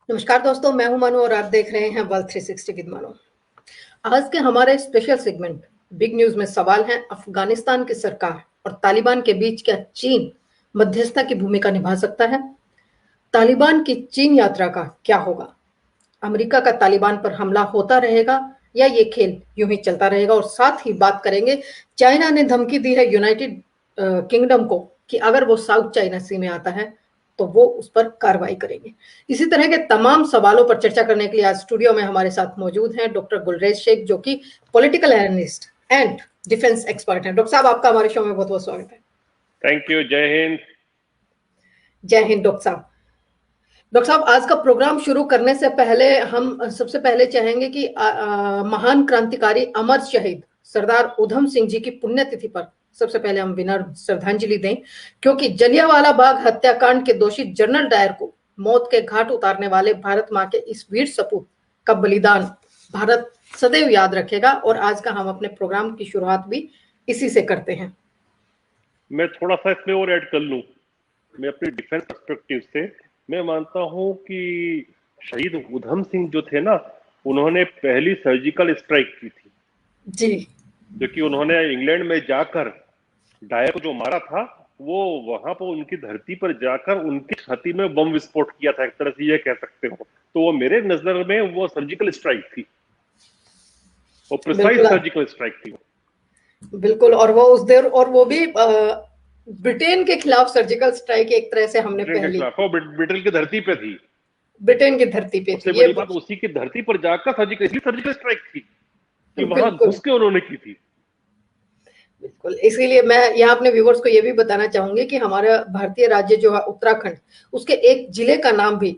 नमस्कार दोस्तों, मैं हूं मनु और आप देख रहे हैं वर्ल्ड 360 विद मनु। आज के हमारे स्पेशल सेगमेंट बिग न्यूज में सवाल है, अफगानिस्तान की सरकार और तालिबान के बीच क्या चीन मध्यस्थता की भूमिका निभा सकता है? तालिबान की चीन यात्रा का क्या होगा? अमेरिका का तालिबान पर हमला होता रहेगा या ये खेल यूं ही चलता रहेगा? और साथ ही बात करेंगे, चाइना ने धमकी दी है यूनाइटेड किंगडम को कि अगर वो साउथ चाइना सी में आता है तो वो उस पर कार्रवाई करेंगे। इसी तरह के तमाम सवालों पर चर्चा करने के लिए आज स्टूडियो में हमारे साथ मौजूद हैं डॉक्टर गुलरेज शेख, जो कि political analyst and defence expert हैं। डॉक्टर साहब, आपका हमारे शो में बहुत बहुत स्वागत है। Thank you. जय हिंद। जय हिंद डॉक्टर साहब। डॉक्टर साहब, आज का प्रोग्राम शुरू करने से पहले हम सबसे पहले चाहेंगे कि महान क्रांतिकारी अमर शहीद सरदार उधम सिंह जी की पुण्यतिथि पर सबसे पहले हम विनम्र श्रद्धांजलि दें, क्योंकि जलियांवाला बाग हत्याकांड के दोषी जनरल डायर को मौत के घाट उतारने वाले भारत मां के इस वीर सपूत का बलिदान भारत सदैव याद रखेगा। और आज का हम अपने प्रोग्राम की शुरुआत भी इसी से करते हैं। मैं थोड़ा सा इसमें और ऐड कर लूं। मैं अपनी डिफेंस पर्सपेक्टिव से मैं मानता हूं कि शहीद उधम सिंह जो थे ना, उन्होंने पहली सर्जिकल स्ट्राइक की थी जी, क्योंकि उन्होंने इंग्लैंड में जाकर डायर को जो मारा था, वो वहां पर उनकी धरती पर जाकर उनकी छाती में बम विस्फोट किया था, एक तरह से ये कह सकते हो। तो वो मेरे नजर में वो सर्जिकल स्ट्राइक थी, वो प्रिसाइज सर्जिकल स्ट्राइक थी। बिल्कुल। और वो उस देर और वो भी ब्रिटेन के खिलाफ सर्जिकल स्ट्राइक एक तरह से हमने पहली ब्रिटेन की धरती पे थी, ब्रिटेन की धरती पे सबसे बड़ी बात उसी की धरती पर जाकर सर्जिकल स्ट्राइक थी कि वहां घुस के उन्होंने की थी। बिल्कुल। इसीलिए मैं यहाँ अपने व्यूवर्स को ये भी बताना चाहूंगी कि हमारा भारतीय राज्य जो है उत्तराखंड, उसके एक जिले का नाम भी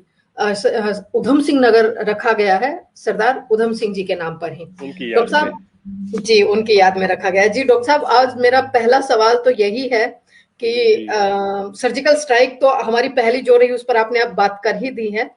उधम सिंह नगर रखा गया है, सरदार उधम सिंह जी के नाम पर ही। डॉक्टर साहब जी, उनकी याद में रखा गया है। जी डॉक्टर साहब, आज मेरा पहला सवाल तो यही है कि सर्जिकल स्ट्राइक तो हमारी पहली जो रही उस पर आपने अब बात कर ही दी है।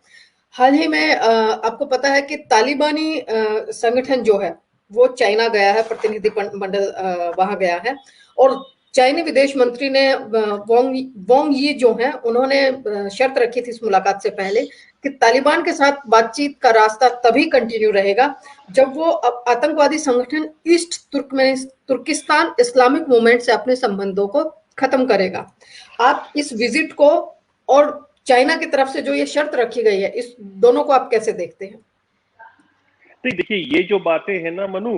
हाल ही में आपको पता है कि तालिबानी संगठन जो है वो चाइना गया है, प्रतिनिधि मंडल वहां गया है, और चाइनी विदेश मंत्री ने वोंग यी जो हैं, उन्होंने शर्त रखी थी इस मुलाकात से पहले कि तालिबान के साथ बातचीत का रास्ता तभी कंटिन्यू रहेगा जब वो आतंकवादी संगठन ईस्ट तुर्किस्तान इस्लामिक मूवमेंट से अपने संबंधों को खत्म करेगा। आप इस विजिट को और चाइना की तरफ से जो ये शर्त रखी गई है, इस दोनों को आप कैसे देखते हैं? नहीं, देखिए, ये जो बातें हैं ना मनु,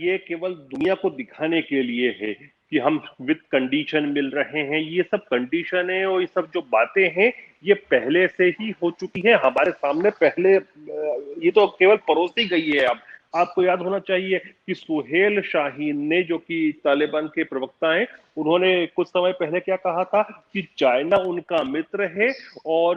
ये केवल दुनिया को दिखाने के लिए है कि हम विद कंडीशन मिल रहे हैं। ये सब कंडीशन है और ये सब जो बातें हैं ये पहले से ही हो चुकी है हमारे सामने पहले। ये तो केवल परोसी गई है। अब आपको याद होना चाहिए कि सुहेल शाहीन ने, जो कि तालिबान के प्रवक्ता हैं, उन्होंने कुछ समय पहले क्या कहा था कि चाइना उनका मित्र है और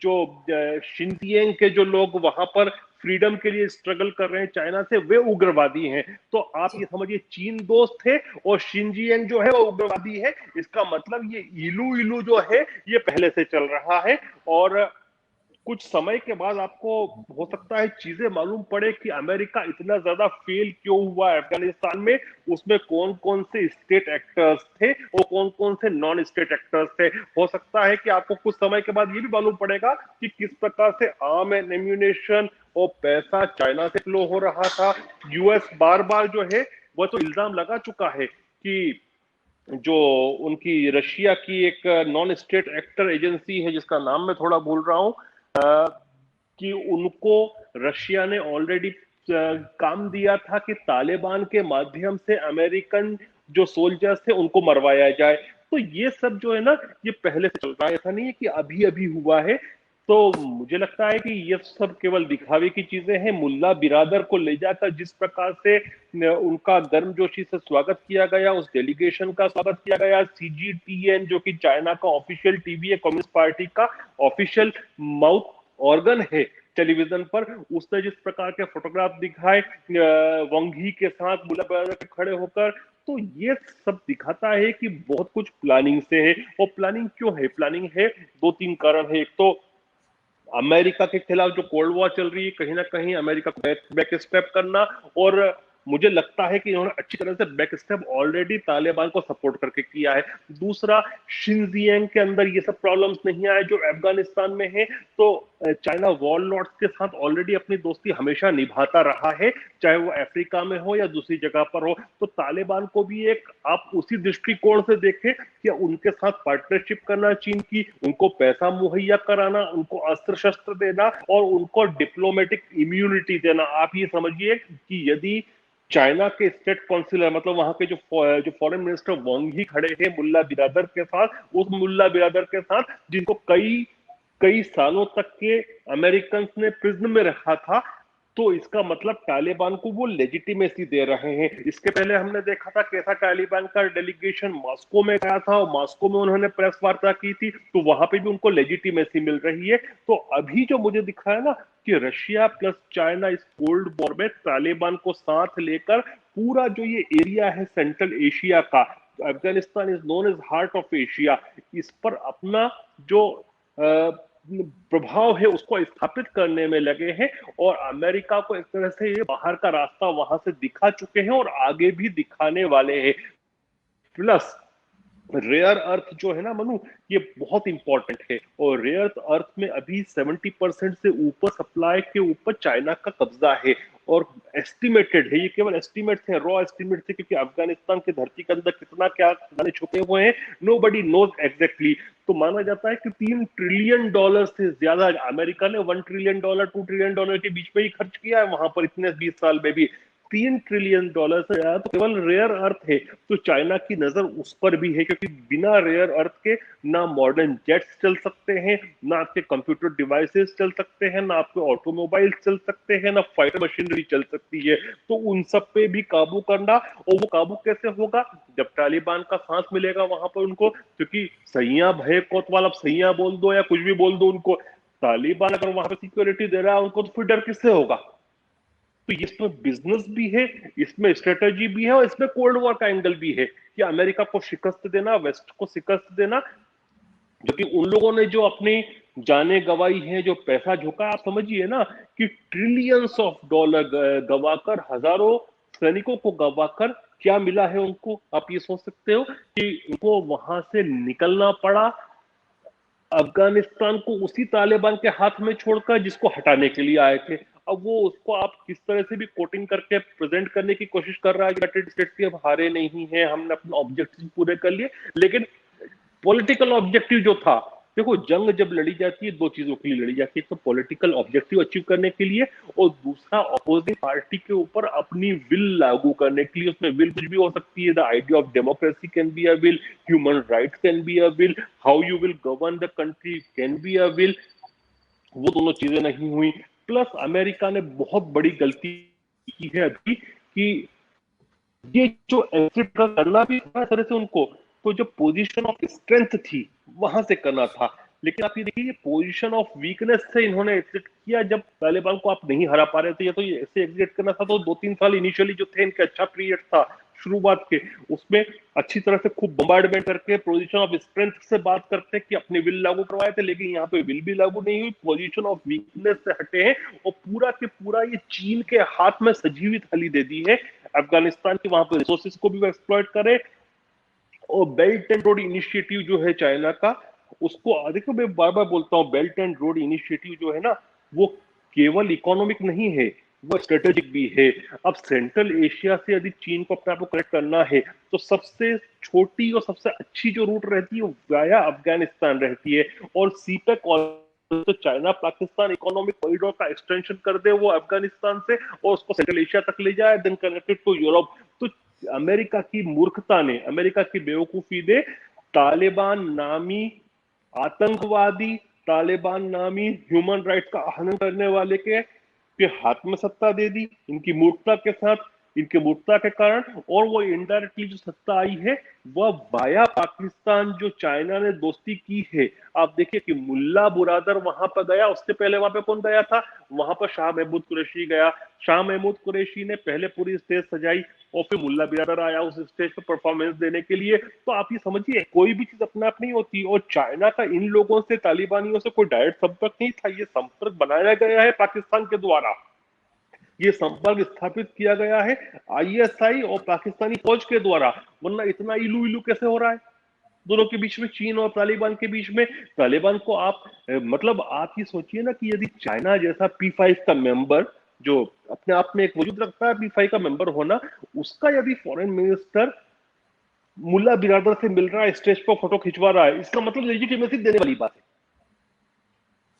जो शिनजियांग के जो लोग वहां पर फ्रीडम के लिए स्ट्रगल कर रहे हैं चाइना से, वे उग्रवादी हैं। तो आप ये समझिए, चीन दोस्त है और शिनजियांग जो है वो उग्रवादी है। इसका मतलब ये इलू इलू जो है ये पहले से चल रहा है। और कुछ समय के बाद आपको हो सकता है चीजें मालूम पड़े कि अमेरिका इतना ज्यादा फेल क्यों हुआ अफगानिस्तान में, उसमें कौन कौन से स्टेट एक्टर्स थे और कौन कौन से नॉन स्टेट एक्टर्स थे। हो सकता है कि आपको कुछ समय के बाद ये भी मालूम पड़ेगा कि किस प्रकार से आर्म एंड एम्यूनेशन और पैसा चाइना से फ्लो हो रहा था। यूएस बार बार जो है वो तो इल्जाम लगा चुका है कि जो उनकी रशिया की एक नॉन स्टेट एक्टर एजेंसी है, जिसका नाम मैं थोड़ा भूल रहा हूं, कि उनको रशिया ने ऑलरेडी काम दिया था कि तालिबान के माध्यम से अमेरिकन जो सोल्जर्स थे उनको मरवाया जाए। तो ये सब जो है ना, ये पहले से चल रहा है, ऐसा नहीं है कि अभी अभी हुआ है। तो मुझे लगता है कि ये सब केवल दिखावे की चीजें हैं। मुल्ला बिरादर को ले जाकर जिस प्रकार से उनका गर्मजोशी से स्वागत किया गया, उस डेलीगेशन का स्वागत किया गया, सीजीटीएन जो कि चाइना का ऑफिशियल टीवी है, कम्युनिस्ट पार्टी का ऑफिशियल माउथ ऑर्गन है टेलीविजन पर, उसने जिस प्रकार के फोटोग्राफ दिखाए वंगी के साथ मुल्ला बिरादर खड़े होकर, तो ये सब दिखाता है कि बहुत कुछ प्लानिंग से है। और प्लानिंग क्यों है? प्लानिंग है, दो तीन कारण है। एक तो अमेरिका के खिलाफ जो कोल्ड वॉर चल रही है, कहीं ना कहीं अमेरिका को बैक स्टेप करना, और मुझे लगता है कि इन्होंने अच्छी तरह से बैक स्टेप ऑलरेडी तालिबान को सपोर्ट करके किया है। दूसरा, शिनजियांग के अंदर ये सब प्रॉब्लम्स नहीं आए जो अफगानिस्तान में है, तो चाइना वॉरलॉर्ड्स के साथ ऑलरेडी अपनी दोस्ती हमेशा निभाता रहा है, चाहे वो अफ्रीका में हो या दूसरी जगह पर हो। तो तालिबान को भी एक आप उसी दृष्टिकोण से देखें कि उनके साथ पार्टनरशिप करना चीन की, उनको पैसा मुहैया कराना, उनको अस्त्र शस्त्र देना और उनको डिप्लोमेटिक इम्यूनिटी देना। आप ये समझिए कि यदि चाइना के स्टेट काउंसिलर, मतलब वहां के जो फॉरेन मिनिस्टर वांग ही खड़े हैं मुल्ला बिरादर के साथ, उस मुल्ला बिरादर के साथ जिनको कई कई सालों तक के अमेरिकन ने प्रिज्न में रखा था, तो इसका मतलब तालिबान को वो लेजिटिमेसी दे रहे हैं। इसके पहले हमने देखा था कैसा तालिबान का डेलीगेशन मॉस्को में गया था और मॉस्को में उन्होंने प्रेस वार्ता की थी, तो वहां पे भी उनको लेजिटिमेसी मिल रही है। तो अभी जो मुझे दिखा है ना कि रशिया प्लस चाइना इस कोल्ड वॉर में तालिबान को साथ लेकर पूरा जो ये एरिया है सेंट्रल एशिया का, Afghanistan is known as heart of Asia, इस पर अपना जो प्रभाव है उसको स्थापित करने में लगे हैं। और अमेरिका को एक तरह से ये बाहर का रास्ता वहां से दिखा चुके हैं और आगे भी दिखाने वाले हैं। प्लस रेयर अर्थ जो है ना मनु, ये बहुत इंपॉर्टेंट है और रेयर अर्थ में अभी 70% से ऊपर सप्लाई के ऊपर चाइना का कब्जा है। और एस्टिमेटेड है, ये केवल एस्टिमेट है, रॉ एस्टिमेट थे, क्योंकि अफगानिस्तान की धरती के अंदर कितना क्या खजाने छुपे हुए हैं नोबडी नोज एग्जैक्टली। तो माना जाता है कि $3 ट्रिलियन से ज्यादा अमेरिका ने $1 ट्रिलियन $2 ट्रिलियन के बीच में ही खर्च किया है वहां पर इतने 20 साल में भी। $3 ट्रिलियन से ज्यादा तो केवल रेयर अर्थ है। तो चाइना की नजर उस पर भी है, क्योंकि बिना रेयर अर्थ के ना मॉडर्न जेट्स चल सकते हैं, ना आपके कंप्यूटर डिवाइसेस चल सकते हैं, ना आपके ऑटोमोबाइल चल सकते हैं, ना फाइटर मशीनरी चल सकती है। तो उन सब पे भी काबू करना, और वो काबू कैसे होगा जब तालिबान का साथ मिलेगा वहां पर उनको, क्योंकि सैया भय कोतवाल, अब सैया बोल दो या कुछ भी बोल दो उनको, तालिबान अगर वहां पर सिक्योरिटी दे रहा है उनको, तो फिर डर किससे होगा। तो इसमें बिजनेस भी है, इसमें स्ट्रेटेजी भी है और इसमें कोल्ड वॉर का एंगल भी है कि अमेरिका को शिकस्त देना, वेस्ट को शिकस्त देना, जो कि उन लोगों ने जो अपनी जाने गवाई है, जो पैसा झोंका, आप समझिए ना कि ट्रिलियंस ऑफ डॉलर गवाकर, हजारों सैनिकों को गवाकर क्या मिला है उनको। आप ये सोच सकते हो कि उनको वहां से निकलना पड़ा अफगानिस्तान को उसी तालिबान के हाथ में छोड़कर जिसको हटाने के लिए आए थे। अब वो उसको आप किस तरह से भी कोटिंग करके प्रेजेंट करने की कोशिश कर रहा है, यूनाइटेड स्टेट्स के अब हारे नहीं है, हमने अपने ऑब्जेक्टिव पूरे कर लिए। लेकिन पॉलिटिकल ऑब्जेक्टिव जो था, देखो जंग जब लड़ी जाती है दो चीजों के लिए लड़ी जाती है, एक तो पॉलिटिकल ऑब्जेक्टिव अचीव करने के लिए और दूसरा अपोजिंग पार्टी के ऊपर अपनी विल लागू करने के लिए। उसमें विल कुछ भी हो सकती है, the idea of democracy can be a will, human rights can be a will, how you will govern the country can be a will. वो दोनों चीजें नहीं हुई। प्लस अमेरिका ने बहुत बड़ी गलती की है अभी कि ये जो एग्जिट का करना भी था तरह से उनको, तो जो पोजीशन ऑफ स्ट्रेंथ थी वहां से करना था। लेकिन आप ये देखिए ये पोजीशन ऑफ वीकनेस से इन्होंने एग्जिट किया, जब तालिबान को आप नहीं हरा पा रहे थे, या तो ये ऐसे एग्जिट करना था। तो 2-3 साल इनिशियली जो थे इनके अच्छा पीरियड था शुरुआत के, उसमें अच्छी तरह से खूब बम्बार्डमेंट करके पोजीशन ऑफ स्ट्रेंथ से बात करते कि अपने विल लागू करवाए थे, लेकिन यहाँ पे विल भी लागू नहीं हुई, पोजीशन ऑफ वीकनेस से हटे हैं और पूरा के पूरा ये चीन के हाथ में सजी हुई थाली दे दी है अफगानिस्तान की। वहां पर रिसोर्सेज को भी वो एक्सप्लॉइट करे। और बेल्ट एंड रोड इनिशिएटिव जो है चाइना का, उसको देखो मैं बार बार बोलता हूँ, बेल्ट एंड रोड इनिशिएटिव जो है ना वो केवल इकोनॉमिक नहीं है, वो स्ट्रेटेजिक भी है। अब सेंट्रल एशिया से यदि चीन को अपने आप को कनेक्ट करना है तो सबसे छोटी और सबसे अच्छी जो रूट रहती है वो वाया अफगानिस्तान रहती है। और सीपेक और तो चाइना पाकिस्तान इकोनॉमिक कॉरिडोर का एक्सटेंशन कर दे वो अफगानिस्तान से और उसको सेंट्रल एशिया तक ले जाए, देन कनेक्टेड टू यूरोप। तो अमेरिका की मूर्खता ने, अमेरिका की बेवकूफी ने तालिबान नामी आतंकवादी, तालिबान नामी ह्यूमन राइट्स का हनन करने वाले के हाथ में सत्ता दे दी, इनकी मूर्खता के साथ, इनके मूर्खता के कारण। और वो इनडायरेक्टली जो सत्ता आई है वह वाया पाकिस्तान, जो चाइना ने दोस्ती की है। आप देखिए कि मुल्ला बुरादर वहां पर गया, उससे पहले वहां पे कौन गया था, वहां पर शाह महमूद कुरैशी गया। शाह महमूद कुरैशी ने पहले पूरी स्टेज सजाई और फिर मुल्ला बिरादर आया उस स्टेज पर परफॉर्मेंस देने के लिए। तो आप ये समझिए कोई भी चीज अपने आप नहीं होती। और चाइना का इन लोगों से, तालिबानियों से कोई डायरेक्ट संपर्क नहीं था, ये संपर्क बनाया गया है पाकिस्तान के द्वारा। ये संपर्क स्थापित किया गया है आईएसआई और पाकिस्तानी फौज के द्वारा, वरना इतना इलू इलू कैसे हो रहा है दोनों के बीच में, चीन और तालिबान के बीच में। तालिबान को आप मतलब आप ये सोचिए ना कि यदि चाइना जैसा P5 का मेंबर, जो अपने आप में एक वजूद रखता है P5 का मेंबर होना, उसका यदि फॉरेन मिनिस्टर मुल्ला बिरादर से मिल रहा है, स्टेज पर फोटो खिंचवा रहा है, इसका मतलब लेजिटिमेसी देने वाली बात है।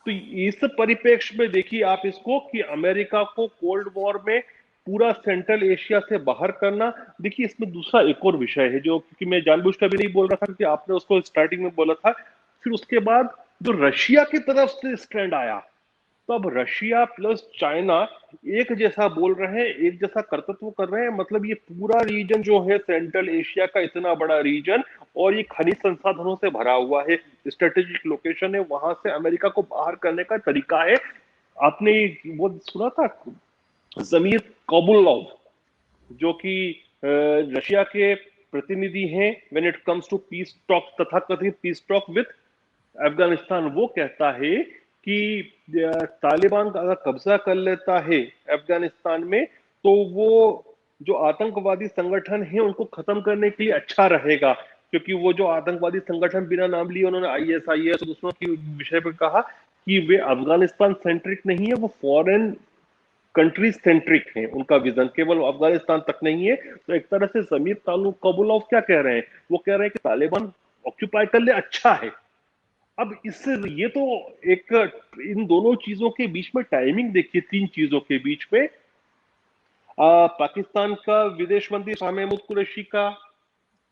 तो इस परिप्रेक्ष्य में देखिए आप इसको कि अमेरिका को कोल्ड वॉर में पूरा सेंट्रल एशिया से बाहर करना। देखिए इसमें दूसरा एक और विषय है जो, क्योंकि मैं जानबूझकर भी नहीं बोल रहा था कि आपने उसको स्टार्टिंग में बोला था, फिर उसके बाद जो रशिया की तरफ से स्टैंड आया, तो अब रशिया प्लस चाइना एक जैसा बोल रहे हैं, एक जैसा कर्तव्य कर रहे हैं। मतलब ये पूरा रीजन जो है सेंट्रल एशिया का, इतना बड़ा रीजन, और ये खनिज संसाधनों से भरा हुआ है, स्ट्रेटेजिक लोकेशन है, वहां से अमेरिका को बाहर करने का तरीका है। आपने वो सुना था जमीर काबुल्लॉव, जो कि रशिया के प्रतिनिधि हैं when it comes to piece talk, तथा कथित पीस टॉक विद अफगानिस्तान। वो कहता है कि तालिबान अगर कब्जा कर लेता है अफगानिस्तान में, तो वो जो आतंकवादी संगठन है उनको खत्म करने के लिए अच्छा रहेगा, क्योंकि वो जो आतंकवादी संगठन बिना नाम लिए उन्होंने ISIS दूसरों की विषय पर कहा कि वे अफगानिस्तान सेंट्रिक नहीं है, वो फॉरेन कंट्री सेंट्रिक है उनका विजन, केवल अफगानिस्तान तक नहीं है। तो एक तरह से जमीर काबुल्लॉव क्या कह रहे हैं, वो कह रहे हैं कि तालिबान ऑक्यूपाई कर ले अच्छा है। अब इससे ये तो एक, इन दोनों चीजों के बीच में टाइमिंग देखिए, तीन चीजों के बीच में पाकिस्तान का विदेश मंत्री शाह महमूद कुरैशी का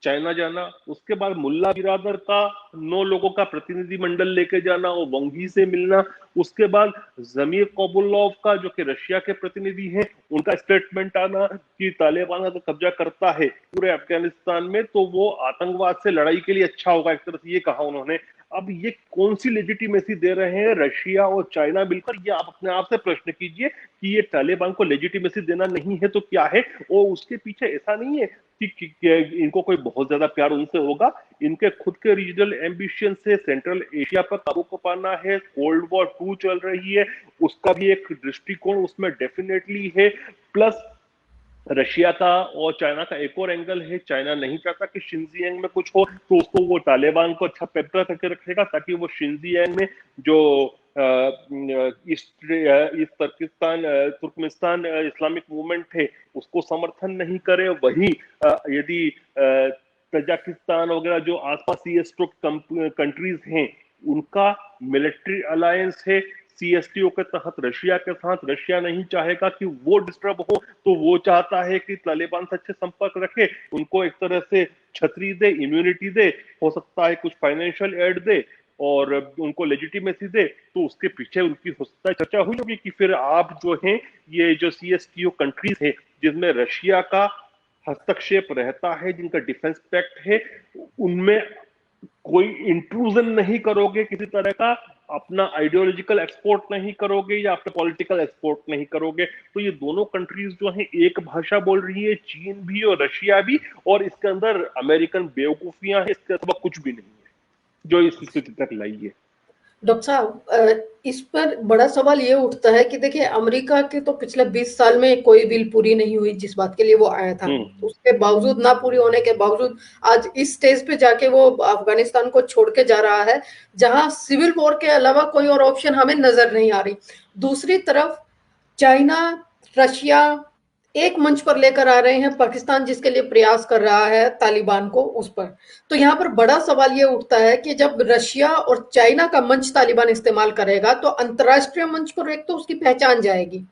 चाइना जाना, उसके बाद मुल्ला बिरादर का 9 लोगों का प्रतिनिधि मंडल लेके जाना और वंगी से मिलना, उसके बाद जमीर काबुल्लॉव का जो कि रशिया के प्रतिनिधि हैं उनका स्टेटमेंट आना कि तालिबान अगर कब्जा करता है पूरे अफगानिस्तान में तो वो आतंकवाद से लड़ाई के लिए अच्छा होगा, एक तरह से ये कहा उन्होंने। अब ये कौन सी लेजिटिमेसी दे रहे हैं रशिया और चाइना मिलकर, ये आप अपने आप से प्रश्न कीजिए कि ये तालिबान को लेजिटिमेसी देना नहीं है तो क्या है। और उसके पीछे ऐसा नहीं है कि इनको कोई बहुत ज्यादा प्यार उनसे होगा, इनके खुद के रीजनल एम्बिशन से सेंट्रल एशिया पर काबू पाना है, कोल्ड वॉर 2 चल रही है, उसका भी एक दृष्टिकोण उसमें डेफिनेटली है। प्लस रशिया का और चाइना का एक और एंगल है, चाइना नहीं चाहता कि शिनजियांग में कुछ हो, तो उसको वो तालिबान को अच्छा पेपर करके रखेगा ताकि वो शिनजियांग में जो East Turkistan Turkmenistan Islamic movement है उसको समर्थन नहीं करे। वही यदि तजाकिस्तान वगैरह जो आसपास CSTO कंट्रीज हैं उनका मिलिट्री अलायंस है CSTO के तहत रशिया के साथ, रशिया नहीं चाहेगा कि वो डिस्टर्ब हो, तो वो चाहता है कि तालिबान से अच्छे संपर्क रखे, उनको एक तरह से छतरी दे, इम्यूनिटी दे, हो सकता है कुछ फाइनेंशियल एड दे और उनको लेजिटिमेसी दे। तो उसके पीछे उनकी हो सकता है चर्चा हुई होगी कि फिर आप जो हैं ये जो CSTO कंट्रीज है जिनमें रशिया का हस्तक्षेप रहता है, जिनका डिफेंस पैक्ट है, उनमें कोई इंट्रूजन नहीं करोगे किसी तरह का, अपना आइडियोलॉजिकल एक्सपोर्ट नहीं करोगे या अपना पॉलिटिकल एक्सपोर्ट नहीं करोगे। तो ये दोनों कंट्रीज जो हैं एक भाषा बोल रही है, चीन भी और रशिया भी, और इसके अंदर अमेरिकन बेवकूफियां हैं, इसके अलावा कुछ भी नहीं है जो इस स्थिति तक लाई है। डॉक्टर साहब, इस पर बड़ा सवाल ये उठता है कि देखिए अमेरिका के तो पिछले 20 साल में कोई बिल पूरी नहीं हुई जिस बात के लिए वो आया था, उसके बावजूद, ना पूरी होने के बावजूद आज इस स्टेज पे जाके वो अफगानिस्तान को छोड़ के जा रहा है जहां सिविल वॉर के अलावा कोई और ऑप्शन हमें नजर नहीं आ रही। दूसरी तरफ चाइना, रशिया एक मंच पर लेकर आ रहे हैं, पाकिस्तान जिसके लिए प्रयास कर रहा है तालिबान को उस पर। तो यहाँ पर बड़ा सवाल ये उठता है कि जब रशिया और चाइना का मंच तालिबान इस्तेमाल करेगा तो अंतरराष्ट्रीय मंच पर एक तो उसकी पहचान जाएगी,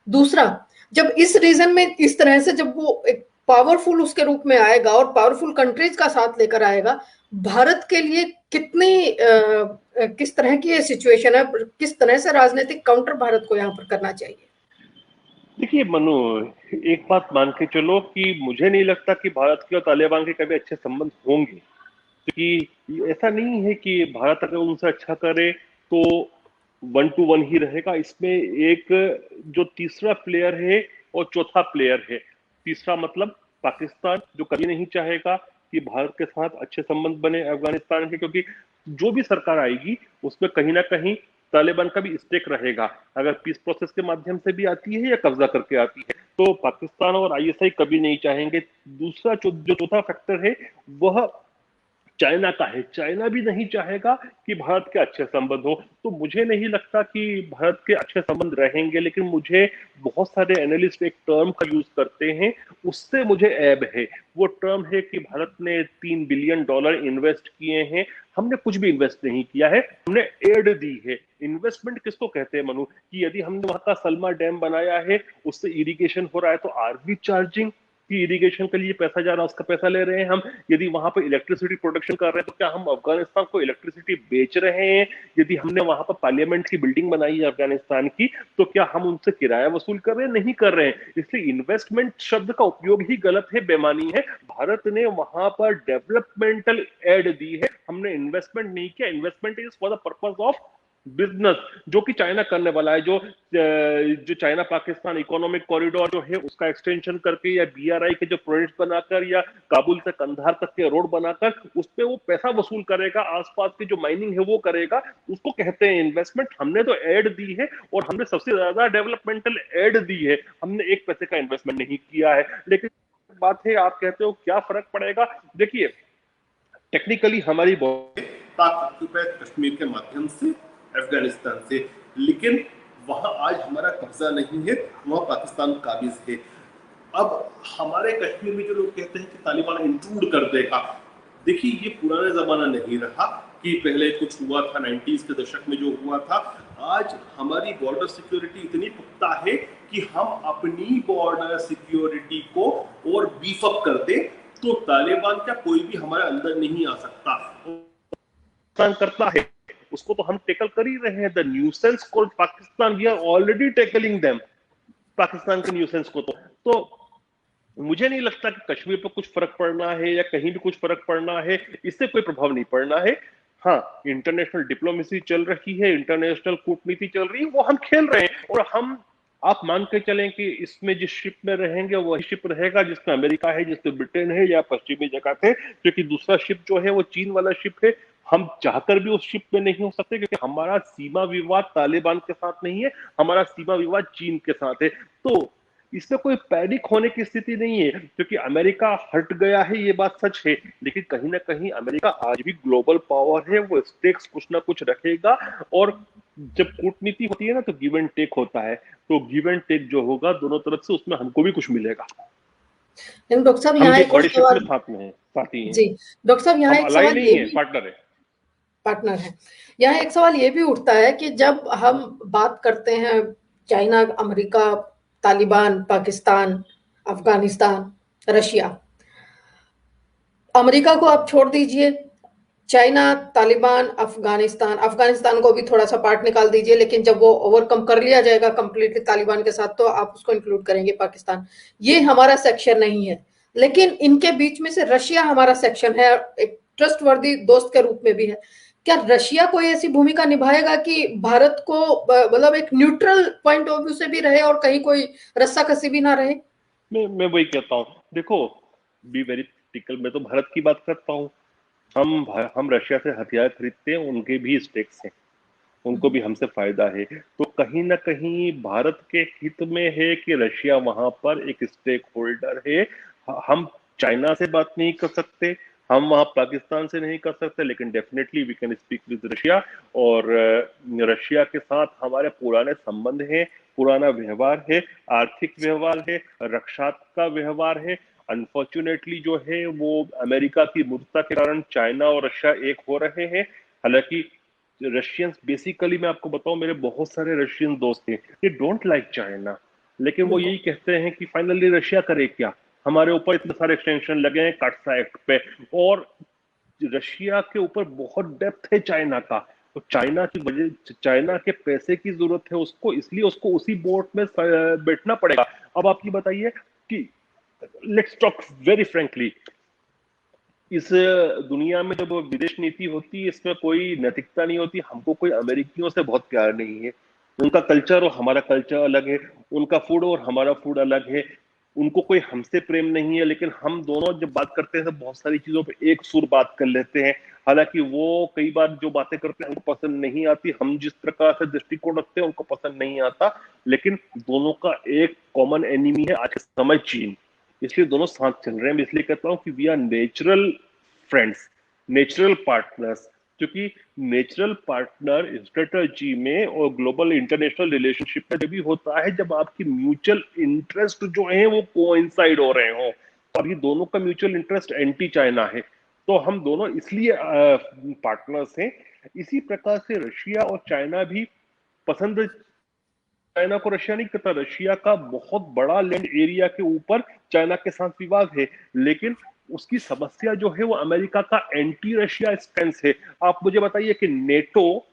दूसरा जब इस रीजन में इस तरह से जब वो एक पावरफुल उसके रूप में आएगा और पावरफुल कंट्रीज का साथ लेकर आएगा, भारत के लिए कितनी किस तरह की ये सिचुएशन है, किस तरह से राजनीतिक काउंटर भारत को यहाँ पर करना चाहिए? देखिए मनु, एक बात मान के चलो कि मुझे नहीं लगता कि भारत के और तालिबान के कभी अच्छे संबंध होंगे, क्योंकि ऐसा नहीं है कि भारत अगर उनसे अच्छा करे तो 1-to-1 ही रहेगा। इसमें एक जो तीसरा प्लेयर है और चौथा प्लेयर है, तीसरा मतलब पाकिस्तान, जो कभी नहीं चाहेगा कि भारत के साथ अच्छे संबंध बने अफगानिस्तान के, क्योंकि जो भी सरकार आएगी उसमें कहीं ना कहीं तालिबान का भी स्टेक रहेगा, अगर पीस प्रोसेस के माध्यम से भी आती है या कब्जा करके आती है, तो पाकिस्तान और आईएसआई कभी नहीं चाहेंगे। दूसरा जो चौथा फैक्टर है वह चाइना का है। चाइना भी नहीं चाहेगा कि भारत के अच्छे संबंध हो। तो मुझे नहीं लगता कि भारत के अच्छे संबंध रहेंगे, लेकिन मुझे बहुत सारे एनालिस्ट एक टर्म का यूज करते हैं, उससे मुझे ऐब है। वो टर्म है कि भारत ने $3 बिलियन इन्वेस्ट किए हैं। हमने कुछ भी इन्वेस्ट नहीं किया है, हमने एड दी है। इन्वेस्टमेंट किसको कहते हैं मनु? कि यदि हमने वहां का सलमा डैम बनाया है, उससे इरिगेशन हो रहा है, तो आर वी चार्जिंग कि इरिगेशन के लिए पैसा जा रहा है, उसका पैसा ले रहे हैं हम। यदि वहां पर इलेक्ट्रिसिटी प्रोडक्शन कर रहे हैं, तो क्या हम अफगानिस्तान को इलेक्ट्रिसिटी बेच रहे हैं? यदि हमने वहां पर पार्लियामेंट की बिल्डिंग बनाई है अफगानिस्तान की, तो क्या हम उनसे किराया वसूल कर रहे हैं? नहीं कर रहे हैं। इसलिए इन्वेस्टमेंट शब्द का उपयोग ही गलत है, बेमानी है। भारत ने वहां पर डेवलपमेंटल एड दी है, हमने इन्वेस्टमेंट नहीं किया। Investment is for the purpose of business, जो कि चाइना करने वाला है। जो चाइना पाकिस्तान इकोनॉमिक कॉरिडोर जो है उसका एक्सटेंशन करके, या बीआरआई के जो प्रोजेक्ट बनाकर, या काबुल से कंधार तक के रोड बनाकर उस पे वो पैसा वसूल करेगा, आसपास की जो माइनिंग है वो करेगा, उसको कहते हैं इन्वेस्टमेंट। हमने तो एड दी है, और हमने सबसे ज्यादा डेवलपमेंटल एड दी है, हमने एक पैसे का इन्वेस्टमेंट नहीं किया है। लेकिन बात है, आप कहते हो क्या फर्क पड़ेगा? देखिए, टेक्निकली हमारी पाक कश्मीर के माध्यम से अफगानिस्तान से, लेकिन वहां आज हमारा कब्जा नहीं है, वहां पाकिस्तान काबिज है। अब हमारे कश्मीर में जो लोग कहते हैं कि तालिबान इंट्रूड कर देगा, देखिए ये पुराना जमाना नहीं रहा कि पहले कुछ हुआ था 90s के दशक में जो हुआ था। आज हमारी बॉर्डर सिक्योरिटी इतनी पुख्ता है कि हम अपनी बॉर्डर सिक्योरिटी को और बीफ अप कर दे, तो तालिबान क्या कोई भी हमारे अंदर नहीं आ सकता। करता है उसको तो हम टेकल कर ही रहे हैं। The nuisance called Pakistan, we are already tackling them, Pakistan के न्यूसेंस को। तो मुझे नहीं लगता कि कश्मीर पर कुछ फर्क पड़ना है या कहीं भी कुछ फर्क पड़ना है, इससे कोई प्रभाव नहीं पड़ना है। हाँ, इंटरनेशनल डिप्लोमेसी चल रही है, इंटरनेशनल कूटनीति चल रही है, वो हम खेल रहे हैं। और हम, आप मान के चलें कि इसमें जिस शिप में रहेंगे वही शिप रहेगा जिसमें अमेरिका है, जिसमें ब्रिटेन है, या पश्चिमी जगत है, क्योंकि दूसरा शिप जो है वो चीन वाला शिप है। हम चाहकर भी उस शिप में नहीं हो सकते, क्योंकि हमारा सीमा विवाद तालिबान के साथ नहीं है, हमारा सीमा विवाद चीन के साथ है। तो इसमें कोई पैनिक होने की स्थिति नहीं है, क्योंकि अमेरिका हट गया है, ये बात सच है। लेकिन कहीं ना कहीं अमेरिका आज भी ग्लोबल पावर है, वो स्टेक्स कुछ ना कुछ रखेगा। और जब कूटनीति होती है ना, तो गिव एंड टेक होता है। तो गिव एंड टेक जो होगा दोनों तरफ से, उसमें हमको भी कुछ मिलेगा। डॉक्टर साहब यहाँ एक और सवाल, साथ में है, साथी हैं। जी डॉक्टर साहब यहाँ एक सवाल ये भी, पार्टनर है। यहाँ एक सवाल ये भी उठता है कि जब हम बात करते हैं China, America, Taliban, Pakistan, Afghanistan, Russia, America को आप छोड़ दीजिए, चाइना, तालिबान, अफगानिस्तान, अफगानिस्तान को भी थोड़ा सा पार्ट निकाल दीजिए, लेकिन जब वो ओवरकम कर लिया जाएगा कंप्लीटली तालिबान के साथ, तो आप उसको इंक्लूड करेंगे पाकिस्तान। ये हमारा सेक्शन नहीं है, लेकिन इनके बीच में से रशिया हमारा सेक्शन है, एक ट्रस्टवर्दी दोस्त के रूप में भी है। क्या रशिया कोई ऐसी भूमिका निभाएगा कि भारत को मतलब एक न्यूट्रल पॉइंट ऑफ व्यू से भी रहे और कहीं कोई रस्साकसी भी ना रहे? मैं वही कहता हूँ, देखो, बी वेरी क्रिटिकल। मैं तो भारत की बात करता हूँ। हम रशिया से हथियार खरीदते हैं, उनके भी स्टेक्स हैं, उनको भी हमसे फायदा है। तो कहीं ना कहीं भारत के हित में है कि रशिया वहां पर एक स्टेक होल्डर है। हम चाइना से बात नहीं कर सकते, हम वहां पाकिस्तान से नहीं कर सकते, लेकिन definitely we can speak with Russia. और रशिया के साथ हमारे पुराने संबंध हैं, पुराना व्यवहार है, आर्थिक व्यवहार है, रक्षा का व्यवहार है। अनफॉर्चुनेटली जो है वो अमेरिका की मूर्खता के कारण चाइना और रशिया एक हो रहे हैं। हालांकि रशियंस बेसिकली, मैं आपको बताऊं, मेरे बहुत सारे रशियन दोस्त हैं, दे डोंट लाइक चाइना, लेकिन वो यही कहते हैं कि फाइनली रशिया करे क्या, हमारे ऊपर इतने सारे एक्सटेंशन लगे हैं काटसा एक्ट पे, और रशिया के ऊपर बहुत डेप्थ है चाइना का। तो चाइना की वजह, चाइना के पैसे की जरूरत है उसको, इसलिए उसको उसी बोट में बैठना पड़ेगा। अब आप ये बताइए कि लेट्स टॉक वेरी फ्रेंकली, इस दुनिया में जब विदेश नीति होती है, इसमें कोई नैतिकता नहीं होती। हमको कोई अमेरिकियों से बहुत प्यार नहीं है, उनका कल्चर और हमारा कल्चर अलग है, उनका फूड और हमारा फूड अलग है। उनको कोई हमसे प्रेम नहीं है, लेकिन हम दोनों जब बात करते हैं तो बहुत सारी चीजों पे एक सुर बात कर लेते हैं। हालांकि वो कई बार जो बातें करते हैं उनको पसंद नहीं आती, हम जिस प्रकार से दृष्टिकोण रखते हैं उनको पसंद नहीं आता, लेकिन दोनों का एक कॉमन एनिमी है आज के समय, चीन। इसलिए दोनों साथ चल रहे हैं। मैं इसलिए कहता हूँ कि we are natural friends, natural partners. क्योंकि नेचुरल पार्टनर स्ट्रेटजी में और ग्लोबल इंटरनेशनल रिलेशनशिप में जब भी होता है जब आपकी म्यूचुअल इंटरेस्ट जो है वो कोइंसाइड हो रहे हो। अभी दोनों का म्यूचुअल इंटरेस्ट एंटी चाइना है, तो हम दोनों इसलिए पार्टनर्स हैं। इसी प्रकार से रशिया और चाइना भी पसंद चाइना को रशिया नहीं करता। रशिया का बहुत बड़ा लैंड एरिया के ऊपर चाइना के साथ विवाद है, लेकिन उसकी समस्या जो है वो अमेरिका का एंटी रशिया स्टैंस है। आप मुझे बताइए कि नेटो,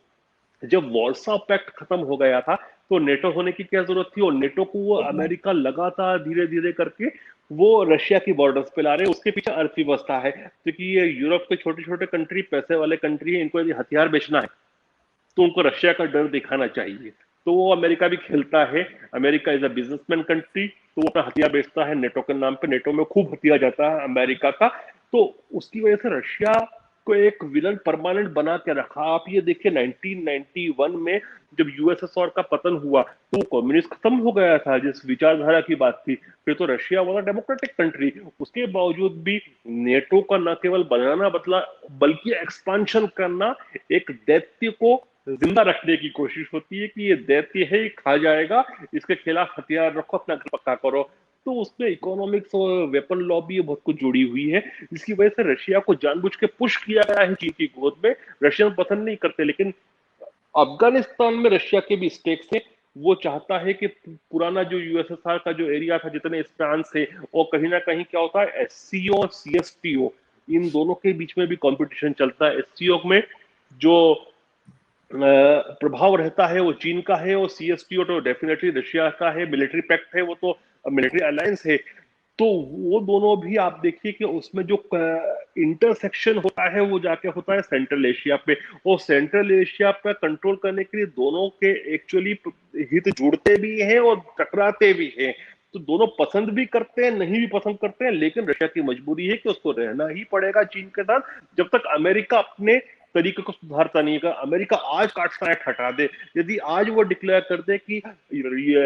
जब वॉर्सा पैक्ट खत्म हो गया था तो नेटो होने की क्या जरूरत थी? और नेटो को वो अमेरिका लगातार धीरे धीरे करके वो रशिया की बॉर्डर्स पे ला रहे हैं। उसके पीछे अर्थव्यवस्था है, क्योंकि ये यूरोप के छोटे छोटे कंट्री, पैसे वाले कंट्री है, इनको यदि हथियार बेचना है तो उनको रशिया का डर दिखाना चाहिए। तो वो अमेरिका भी खेलता है। America is a businessman country, तो वो अपना हथियार बेचता है नेटो के नाम पे। नेटो में खूब हथियार जाता है अमेरिका का। तो उसकी वजह से रशिया को एक विलन परमानेंट बना के रखा। आप ये देखिए 1991 में जब यूएसएसआर का पतन हुआ तो कम्युनिस्ट खत्म हो गया था, जिस विचारधारा की बात थी। फिर तो रशिया वाला डेमोक्रेटिक कंट्री, उसके बावजूद भी नेटो का न केवल बनाना बदला बल्कि एक्सपांशन करना एक दैत्य को जिंदा रखने की कोशिश होती है कि ये दैत्य है, ये खा जाएगा, इसके खिलाफ हथियार रखो, अपना घर पक्का करो। तो उसमें इकोनॉमिक्स और वेपन लॉबी बहुत कुछ जुड़ी हुई है, जिसकी वजह से रशिया को जानबूझ के पुश किया गया है चीन की गोद में। रशियन पसंद नहीं करते, लेकिन अफगानिस्तान में रशिया के भी स्टेक्स है। वो चाहता है कि पुराना जो यूएसएसआर का जो एरिया था, जितने स्पैंस है, और कहीं ना कहीं क्या होता है, एससीओ और सीएसटीओ, इन दोनों के बीच में भी कंपटीशन चलता है। एससीओ में जो प्रभाव रहता है वो चीन का है, और सीएसटीओ तो डेफिनेटली रशिया का है। मिलिट्री पैक्ट है, वो तो मिलिट्री अलायंस है। तो वो दोनों भी आप देखिए कि उसमें जो इंटरसेक्शन होता है वो जाके होता है सेंट्रल एशिया पे। और सेंट्रल एशिया पे कंट्रोल करने के लिए दोनों के एक्चुअली हित जुड़ते भी हैं और टकराते भी हैं। तो दोनों पसंद भी करते हैं, नहीं भी पसंद करते हैं, लेकिन रशिया की मजबूरी है कि उसको रहना ही पड़ेगा चीन के साथ जब तक अमेरिका अपने तरीके को सुधारता नहीं है। अमेरिका आज कार्ड हटा दे, यदि आज वो डिक्लेयर कर दे कि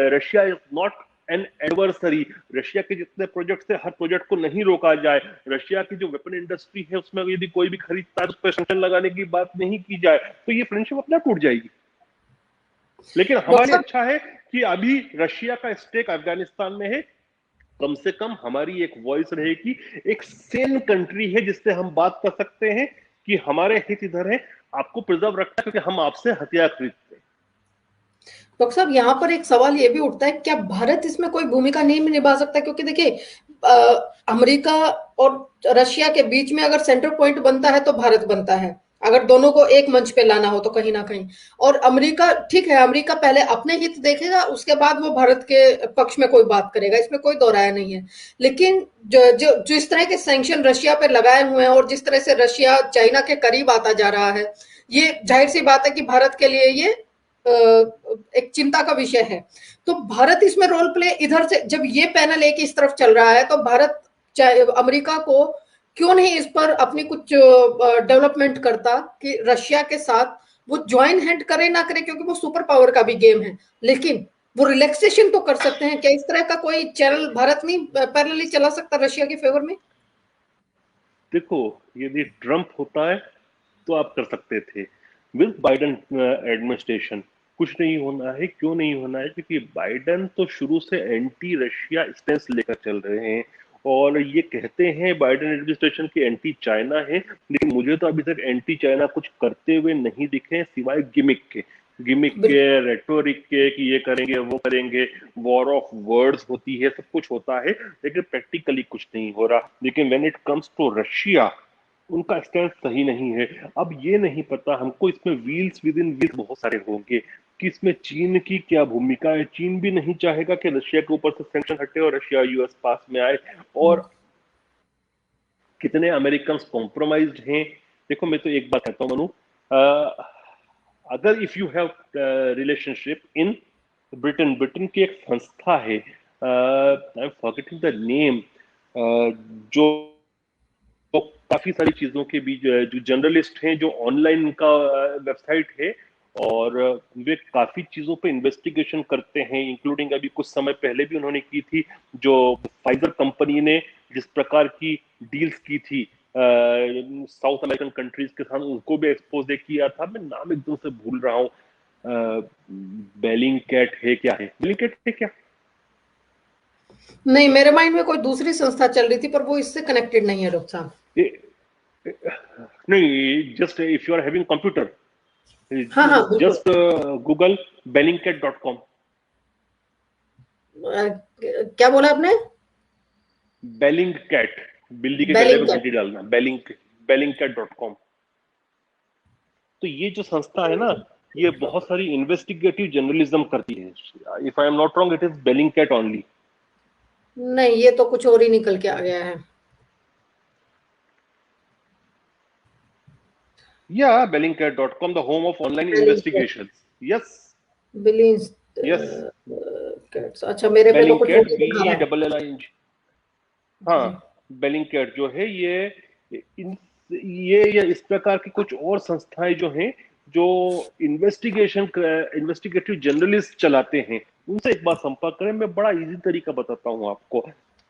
Russia is not an adversary, Russia के जितने प्रोजेक्ट है हर प्रोजेक्ट को नहीं रोका जाए, रशिया की जो वेपन इंडस्ट्री है उसमें यदि कोई भी खरीदता है उस पर सैंक्शन लगाने की बात नहीं की जाए, तो ये फ्रेंडशिप अपना टूट जाएगी। लेकिन हमारे अच्छा है कि अभी रशिया का स्टेक अफगानिस्तान में है। कम से कम हमारी एक वॉइस रहेगी, एक सेन कंट्री है जिससे हम बात कर सकते हैं कि हमारे हित इधर है, आपको प्रिजर्व रखना है क्योंकि हम आपसे हथियार खरीदते हैं। डॉक्टर साहब, यहाँ पर एक सवाल ये भी उठता है, क्या भारत इसमें कोई भूमिका नहीं निभा सकता? क्योंकि देखिए, अमेरिका और रशिया के बीच में अगर सेंटर पॉइंट बनता है तो भारत बनता है, अगर दोनों को एक मंच पे लाना हो तो कहीं ना कहीं। और अमेरिका, ठीक है, अमेरिका पहले अपने हित देखेगा, उसके बाद वो भारत के पक्ष में कोई बात करेगा, इसमें कोई दो राय नहीं है। लेकिन जो जिस तरह के सैंक्शन रशिया पे लगाए हुए हैं और जिस तरह से रशिया चाइना के करीब आता जा रहा है, ये जाहिर सी बात है कि भारत के लिए ये एक चिंता का विषय है। तो भारत इसमें रोल प्ले, इधर से जब ये पैनल एक इस तरफ चल रहा है तो भारत अमेरिका को क्यों नहीं इस पर अपनी कुछ डेवलपमेंट करता कि रशिया के साथ वो ज्वाइन हैंड करे ना करे, क्योंकि वो सुपर पावर का भी गेम है, लेकिन वो रिलैक्सेशन तो कर सकते हैं। क्या इस तरह का कोई चैनल भारत नहीं पैरेलली चला सकता रशिया के फेवर में? देखो, यदि ट्रंप होता है तो आप कर सकते थे। विद बाइडेन एडमिनिस्ट्रेशन कुछ नहीं होना है। क्यों नहीं होना है? क्योंकि बाइडेन तो शुरू से एंटी रशिया स्टेंस लेकर चल रहे हैं, और ये कहते हैं बाइडेन एडमिनिस्ट्रेशन की एंटी चाइना है, लेकिन मुझे तो अभी तक एंटी चाइना कुछ करते हुए नहीं दिखे सिवाय गिमिक के रेटोरिक के कि ये करेंगे वो करेंगे, वॉर ऑफ वर्ड्स होती है, सब कुछ होता है, लेकिन प्रैक्टिकली कुछ नहीं हो रहा। लेकिन when it comes to Russia, उनका स्टैंड सही नहीं है। अब ये नहीं पता हमको, इसमें व्हील्स विद इन व्हील्स बहुत सारे होंगे कि इसमें चीन की क्या भूमिका है। चीन भी नहीं चाहेगा कि रशिया के ऊपर से सैंक्शन हटे और रशिया यूएस पास में आए। और कितने अमेरिकन कॉम्प्रोमाइज्ड हैं। देखो, मैं तो एक बात कहता हूँ मनु, अगर if you have relationship in Britain, Britain की एक संस्था है I am forgetting the name, जो तो काफी सारी चीजों के बीच जो जर्नलिस्ट हैं, जो ऑनलाइन का वेबसाइट है, और वे काफी चीजों पे इन्वेस्टिगेशन करते हैं, इंक्लूडिंग अभी कुछ समय पहले भी उन्होंने की थी, जो फाइजर कंपनी ने जिस प्रकार की डील्स की थी साउथ अमेरिकन कंट्रीज के साथ, उनको भी एक्सपोज किया था। मैं नाम एकदम से भूल रहा हूँ, बेलिंग कैट है क्या, है बेलिंग कैट है क्या? नहीं, मेरे माइंड में कोई दूसरी संस्था चल रही थी, पर वो इससे कनेक्टेड नहीं है डॉक्टर साहब। नहीं, just if you are having computer, हाँ हाँ बिल्कुल। just Google bellingcat.com। क्या बोला आपने? बेलिंग कैट, बिल्ली के गले में बेलिंगटन। घंटी डालना, bellingcat.com। तो ये जो संस्था है ना, ये बहुत सारी इन्वेस्टिगेटिव जर्नलिज्म करती है। If I am not wrong, it is Bellingcat only. नहीं, ये तो कुछ और ही निकल के आ गया है। या bellingcat.com, the home of online Bellingcat. Investigation. Yes billings yes, cats. अच्छा, मेरे पे तो बेलिंग कुछ और कैट, ही बी दिखा ई रहा है। Double L I. हाँ, जी। बेलिंगकैट जो है ये इस प्रकार की कुछ और संस्थाएं जो हैं, जो इन्वेस्टिगेटिव जर्नलिस्ट चलाते हैं, उनसे एक बार संपर्क करें। मैं बड़ा इजी तरीका बताता हूं आपको,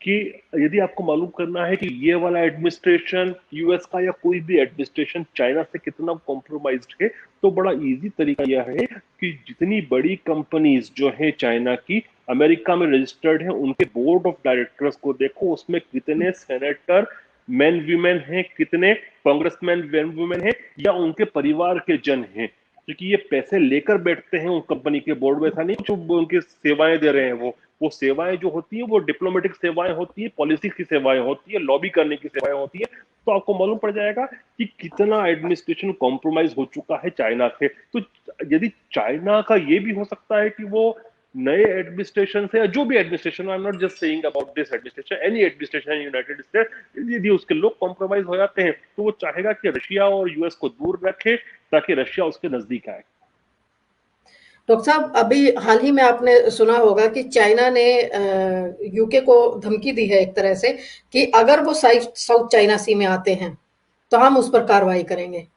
कि यदि आपको मालूम करना है कि ये वाला एडमिनिस्ट्रेशन यूएस का या कोई भी एडमिनिस्ट्रेशन चाइना से कितना कॉम्प्रोमाइज्ड है, तो बड़ा इजी तरीका यह है कि जितनी बड़ी कंपनीज जो है चाइना की अमेरिका में रजिस्टर्ड है, उनके बोर्ड ऑफ डायरेक्टर्स को देखो, उसमें कितने सेनेटर मैन वीमेन हैं, कितने कांग्रेसमैन मैन वुमेन हैं, या उनके परिवार के जन हैं। क्योंकि ये पैसे लेकर बैठते हैं उन कंपनी के बोर्ड में, ऐसा नहीं जो उनकी सेवाएं दे रहे हैं। वो सेवाएं जो होती है, वो डिप्लोमेटिक सेवाएं होती है, पॉलिसी की सेवाएं होती है, लॉबी करने की सेवाएं होती है। तो आपको मालूम पड़ जाएगा कि कितना एडमिनिस्ट्रेशन कॉम्प्रोमाइज हो चुका है चाइना से। तो यदि चाइना का ये भी हो सकता है कि वो नए एडमिनिस्ट्रेशन से, या जो भी administration, I am not just saying about this administration, any administration in United states, यदि उसके लोग कॉम्प्रोमाइज हो जाते हैं, तो वो चाहेगा कि रशिया और यूएस को दूर रखे, ताकि रशिया उसके नजदीक आए। डॉक्टर साहब, अभी हाल ही में आपने सुना होगा कि चाइना ने यूके को धमकी दी है एक तरह से, कि अगर वो साउथ चाइना सी में आते हैं तो हम उस पर कार्रवाई करेंगे।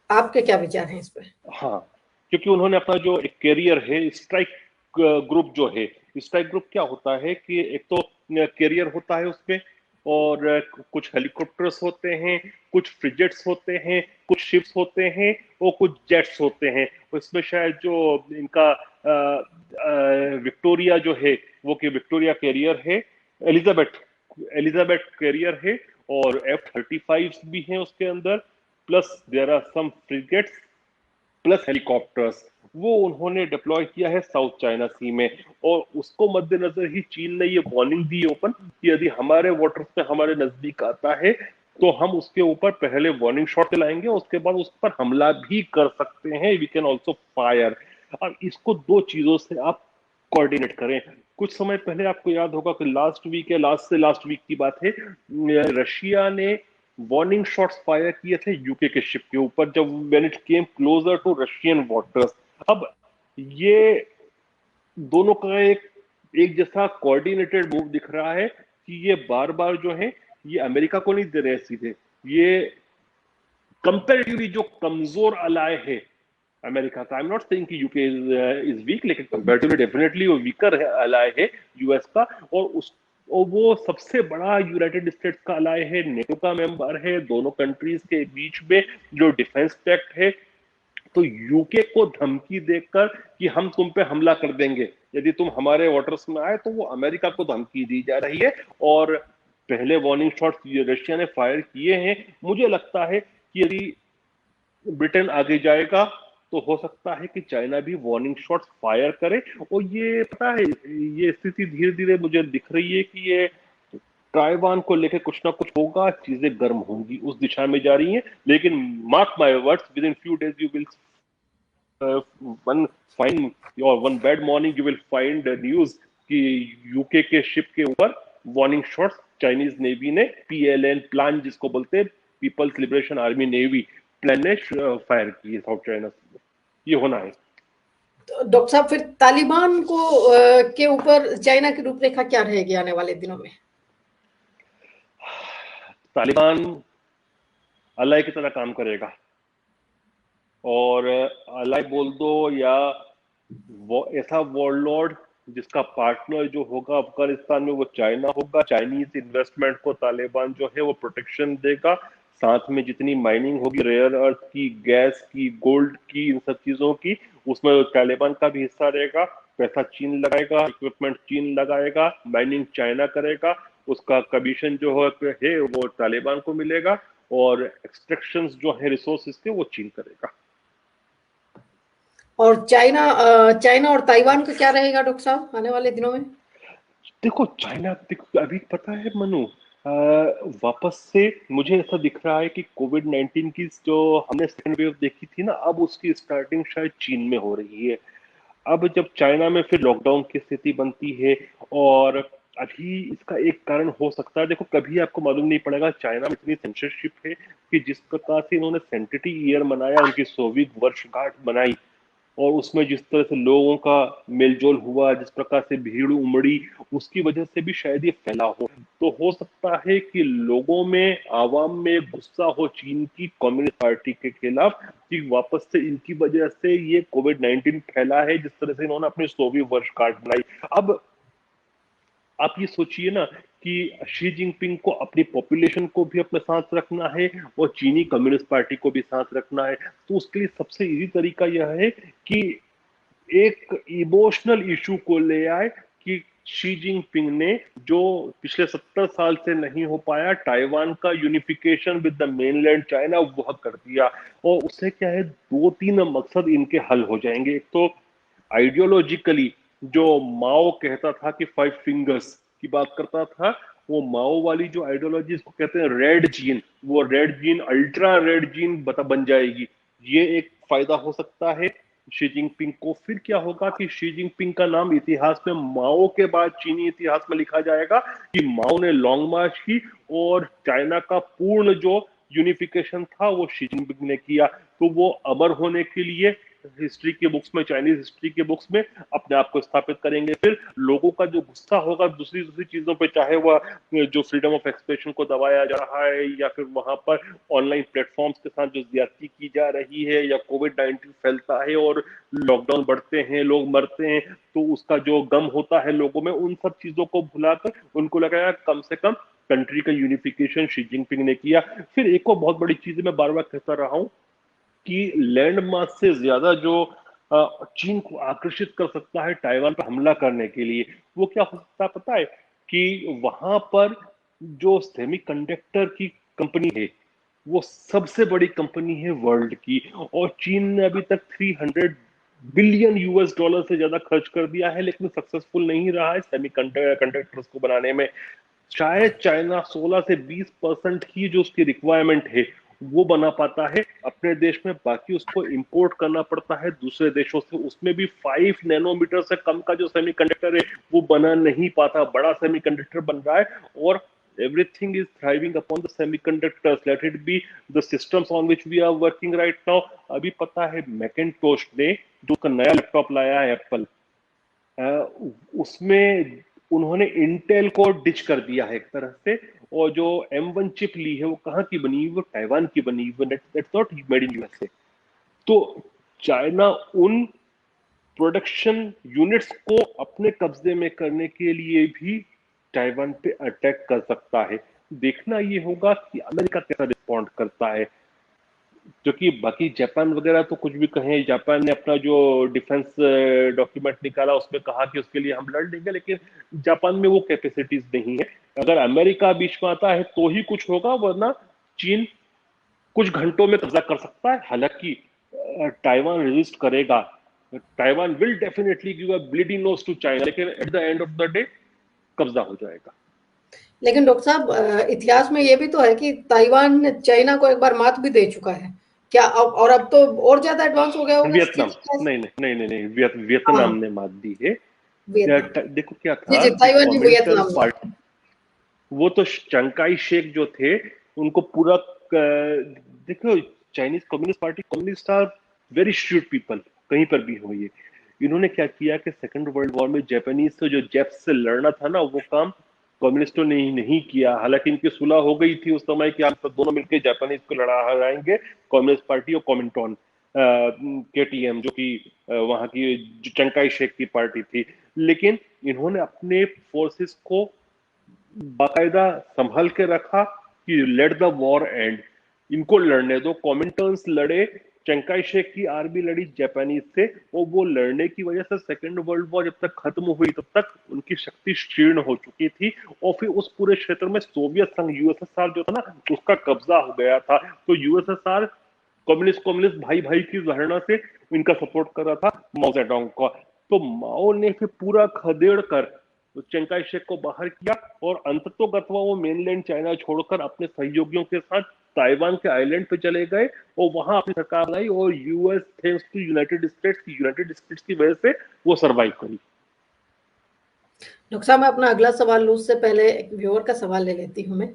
आपके क्या विचार हैं इस पे? हाँ, क्योंकि उन्होंने अपना जो एक कैरियर है, स्ट्राइक ग्रुप जो है, स्ट्राइक ग्रुप क्या होता है कि एक तो कैरियर होता है उसमें, और कुछ हेलीकॉप्टर्स होते हैं, कुछ फ्रिगेट्स होते हैं, कुछ शिप्स होते हैं, और कुछ जेट्स होते हैं। उसमें शायद जो इनका विक्टोरिया जो है, वो कि विक्टोरिया कैरियर है, एलिजाबेथ एलिजाबेथ कैरियर है, और F-35 भी हैं उसके अंदर, plus there are some frigates, plus helicopters. वो उन्होंने डिप्लॉय किया है साउथ चाइना सी में। और उसको मद्देनजर ही चीन ने ये वार्निंग दी ओपन, कि यदि हमारे वाटर्स में हमारे नजदीक आता है, तो हम उसके ऊपर पहले वार्निंग शॉट चलाएंगे, उसके बाद उस पर हमला भी कर सकते हैं, वी कैन ऑल्सो फायर। अब इसको दो चीजों से आप कोऑर्डिनेट करें। कुछ समय पहले आपको याद होगा कि लास्ट से लास्ट वीक की बात है, रशिया ने वार्निंग शॉट्स फायर किए थे यूके के शिप के ऊपर, जब when it came closer to Russian waters. अब ये दोनों का एक जैसा कोऑर्डिनेटेड मूव दिख रहा है, कि ये बार बार जो है, ये अमेरिका को नहीं दे रहे सीधे, ये कंपेरेटिवली जो कमजोर अलाय है अमेरिका का, आई एम नॉट सेइंग कि यूके इज वीक, लेकिन कंपैरेटिवली डेफिनेटली वो वीकर अलाय है यूएस का। और वो सबसे बड़ा यूनाइटेड स्टेट्स का अलाय है, नेटो का मेंबर है, दोनों कंट्रीज के बीच में जो डिफेंस पैक्ट है। तो यूके को धमकी देकर कि हम तुम पे हमला कर देंगे यदि तुम हमारे वाटर्स में आए, तो वो अमेरिका को धमकी दी जा रही है। और पहले वार्निंग शॉट्स रशिया ने फायर किए हैं। मुझे लगता है कि यदि ब्रिटेन आगे जाएगा, तो हो सकता है कि चाइना भी वार्निंग शॉट्स फायर करे। और ये पता है, ये स्थिति धीरे धीरे मुझे दिख रही है कि ये ताइवान को लेकर कुछ ना कुछ होगा, चीजें गर्म होंगी, उस दिशा में जा रही हैं। लेकिन mark my words, within few days you will one fine, और one bad morning you will find news कि यूके के शिप के ऊपर वार्निंग शॉट्स चाइनीज नेवी ने, PLN प्लान जिसको बोलते हैं, people's liberation army navy plan ने फायर किए साउथ चाइना से। ये होना है। डॉक्टर साहब, फिर तालिबान को के ऊपर चाइना की रूपरेखा क्या रहेगी आने वाले दिनों में? तालिबान अल्लाह की तरह काम करेगा, और अल्लाह बोल दो या वो ऐसा वॉरलॉर्ड जिसका पार्टनर जो होगा अफगानिस्तान में वो चाइना होगा। चाइनीज इन्वेस्टमेंट को तालिबान जो है वो प्रोटेक्शन देगा। साथ में जितनी माइनिंग होगी रेयर अर्थ की, गैस की, गोल्ड की, इन सब चीजों की, उसमें तालिबान का भी हिस्सा रहेगा। पैसा चीन लगाएगा, इक्विपमेंट चीन लगाएगा, माइनिंग चाइना करेगा, उसका कमीशन जो है वो तालिबान को मिलेगा, और एक्सट्रैक्शन जो है रिसोर्सेज के वो चीन करेगा। और चाइना और ताइवान का क्या रहेगा डॉक्टर साहब आने वाले दिनों में? देखो चाइना, देखो अभी पता है मनु, वापस से मुझे ऐसा दिख रहा है कि कोविड-19 की जो हमने सेकेंड वेव देखी थी ना, अब उसकी स्टार्टिंग शायद चीन में हो रही है। अब जब चाइना में फिर लॉकडाउन की स्थिति बनती है, और अभी इसका एक कारण हो सकता है, देखो कभी आपको मालूम नहीं पड़ेगा चाइना में इतनी सेंसरशिप है कि जिस प्रकार से इन्होंने सेंटिटी ईयर मनाया, उनकी 100वीं वर्षगांठ मनाई, और उसमें जिस तरह से लोगों का मेलजोल हुआ, जिस प्रकार से भीड़ उमड़ी, उसकी वजह से भी शायद ये फैला हो। तो हो सकता है कि लोगों में, आवाम में गुस्सा हो चीन की कम्युनिस्ट पार्टी के खिलाफ, कि वापस से इनकी वजह से ये कोविड-19 फैला है, जिस तरह से इन्होंने अपनी 100वीं वर्षगांठ मनाई। अब आप ये सोचिए ना कि शी जिनपिंग को अपनी पॉपुलेशन को भी अपने साथ रखना है, और चीनी कम्युनिस्ट पार्टी को भी साथ रखना है। तो उसके लिए सबसे इजी तरीका यह है कि एक इमोशनल इशू को ले आए, कि शी जिनपिंग ने जो पिछले 70 साल से नहीं हो पाया, ताइवान का unification with the mainland China, वह कर दिया। और उससे क्या है, 2-3 मकसद इनके हल हो जाएंगे। एक तो आइडियोलॉजिकली, जो माओ कहता था कि 5 फिंगर्स की बात करता था, वो माओ वाली जो आइडियोलॉजी, इसको कहते हैं रेड जीन, वो red gene, ultra red gene बन जाएगी। ये एक फायदा हो सकता है शी जिनपिंग को। फिर क्या होगा कि शी जिनपिंग का नाम इतिहास में माओ के बाद चीनी इतिहास में लिखा जाएगा, कि माओ ने लॉन्ग मार्च की, और चाइना का पूर्ण जो यूनिफिकेशन था वो शी जिनपिंग ने किया। तो वो अमर होने के लिए हिस्ट्री के बुक्स में, चाइनीज हिस्ट्री के बुक्स में अपने आप को स्थापित करेंगे। फिर लोगों का जो गुस्सा होगा दूसरी दूसरी चीजों पे, चाहे वह जो फ्रीडम ऑफ एक्सप्रेशन को दबाया जा रहा है, या फिर वहां पर ऑनलाइन प्लेटफॉर्म्स के साथ जो ज्यादती की जा रही है, या कोविड-19 फैलता है और लॉकडाउन बढ़ते हैं, लोग मरते हैं, तो उसका जो गम होता है लोगों में, उन सब चीजों को भुलाकर उनको लगा कम से कम कंट्री का यूनिफिकेशन शी जिनपिंग ने किया। फिर एक और बहुत बड़ी चीज मैं बार बार कहता रहा हूं, कि लैंड मास से ज्यादा जो चीन को आकर्षित कर सकता है ताइवान पर हमला करने के लिए, वो क्या हो सकता है पता है? कि वहां पर जो सेमीकंडक्टर की कंपनी है, वो सबसे बड़ी कंपनी है वर्ल्ड की, और चीन ने अभी तक 300 बिलियन यूएस डॉलर से ज्यादा खर्च कर दिया है, लेकिन सक्सेसफुल नहीं रहा है सेमीकंडक्टर्स को बनाने में। शायद चाइना 16 से 20% ही जो उसकी रिक्वायरमेंट है वो बना पाता है अपने देश में, बाकी उसको इंपोर्ट करना पड़ता है दूसरे देशों से। उसमें भी 5 नैनोमीटर से कम का जो सेमीकंडक्टर है वो बना नहीं पाता, बड़ा सेमीकंडक्टर बन रहा है। और everything is thriving upon the semiconductors, let it be the systems on which we are working right now। अभी पता है मैकेंटोश ने जो का नया लैपटॉप लाया है एप्पल, उसमें उन्होंने इंटेल को डिच कर दिया है एक तरह से, और जो M1 चिप ली है वो कहाँ की बनी हुई, वो ताइवान की बनी हुई, that's not made in USA. तो चाइना उन प्रोडक्शन यूनिट्स को अपने कब्जे में करने के लिए भी ताइवान पे अटैक कर सकता है। देखना ये होगा कि अमेरिका कैसा रिस्पॉन्ड करता है, जो कि बाकी जापान वगैरह तो कुछ भी कहें, जापान ने अपना जो डिफेंस डॉक्यूमेंट निकाला उसमें कहा कि उसके लिए हम लड़ लेंगे, लेकिन जापान में वो कैपेसिटीज नहीं है। अगर अमेरिका बीच में आता है तो ही कुछ होगा, वरना चीन कुछ घंटों में कब्जा कर सकता है। हालांकि ताइवान रेजिस्ट करेगा, Taiwan will definitely give a bleeding nose to China, लेकिन at the end of the day कब्जा हो जाएगा। लेकिन डॉक्टर साहब, इतिहास में ये भी तो है कि ताइवान चाइना को एक बार मात भी दे चुका है क्या? और अब तो और ज्यादा एडवांस हो गया होगा वियतनाम, स्थिति? नहीं नहीं नहीं नहीं नहीं, हाँ, वियतनाम ने मात दी है। वियतनाम। देखो क्या जी था जी, कि ताइवान नहीं, कॉमिंटर्न वियतनाम में। पार्टी, वो तो चंकाई शेख जो थे उनको पूरा देखो Chinese communist party, communist are very shrewd people, कहीं पर भी हो ये। इन्होंने क्या किया कि सेकेंड वर्ल्ड वॉर में जापानीज से जो जेप्स से लड़ना था ना, वो काम कम्युनिस्टों ने ही नहीं किया। हालांकि इनकी सुलह हो गई थी उस समय कि हम सब दोनों मिलकर जापानीज को हराएंगे, कम्युनिस्ट पार्टी और कॉमिंटॉन केटीएम, जो कि वहां की जो चंकाई शेख की पार्टी थी। लेकिन इन्होंने अपने फोर्सेस को बाकायदा संभाल के रखा कि लेट द वॉर एंड, इनको लड़ने दो। कॉमिंटर्न्स लड़े, चंकाई शेख की आर्मी लड़ी जापानीज से, और वो लड़ने की वजह से सेकेंड वर्ल्ड वॉर जब तक खत्म हुई तब तक उनकी शक्ति क्षीण हो चुकी थी, और फिर उस पूरे क्षेत्र में सोवियत संघ यूएसएसआर जो था ना, उसका कब्जा हो गया था। तो यूएसएसआर कम्युनिस्ट कम्युनिस्ट भाई भाई की धारणा से इनका सपोर्ट कर रहा था माओ जेडोंग का। तो माओ ने फिर पूरा खदेड़ कर चंकाई शेख को बाहर किया, और अंततोगत्वा वो मेनलैंड चाइना छोड़कर अपने सहयोगियों के साथ ताइवान के आइलैंड पे चले गए और वहां अपनी सरकार बनाई, और US thanks to United States की वजह से वो सरवाइव करी। डॉक्टर साहब, मैं अपना अगला सवाल लूँ उससे पहले एक व्यूअर का सवाल ले लेती हूँ मैं।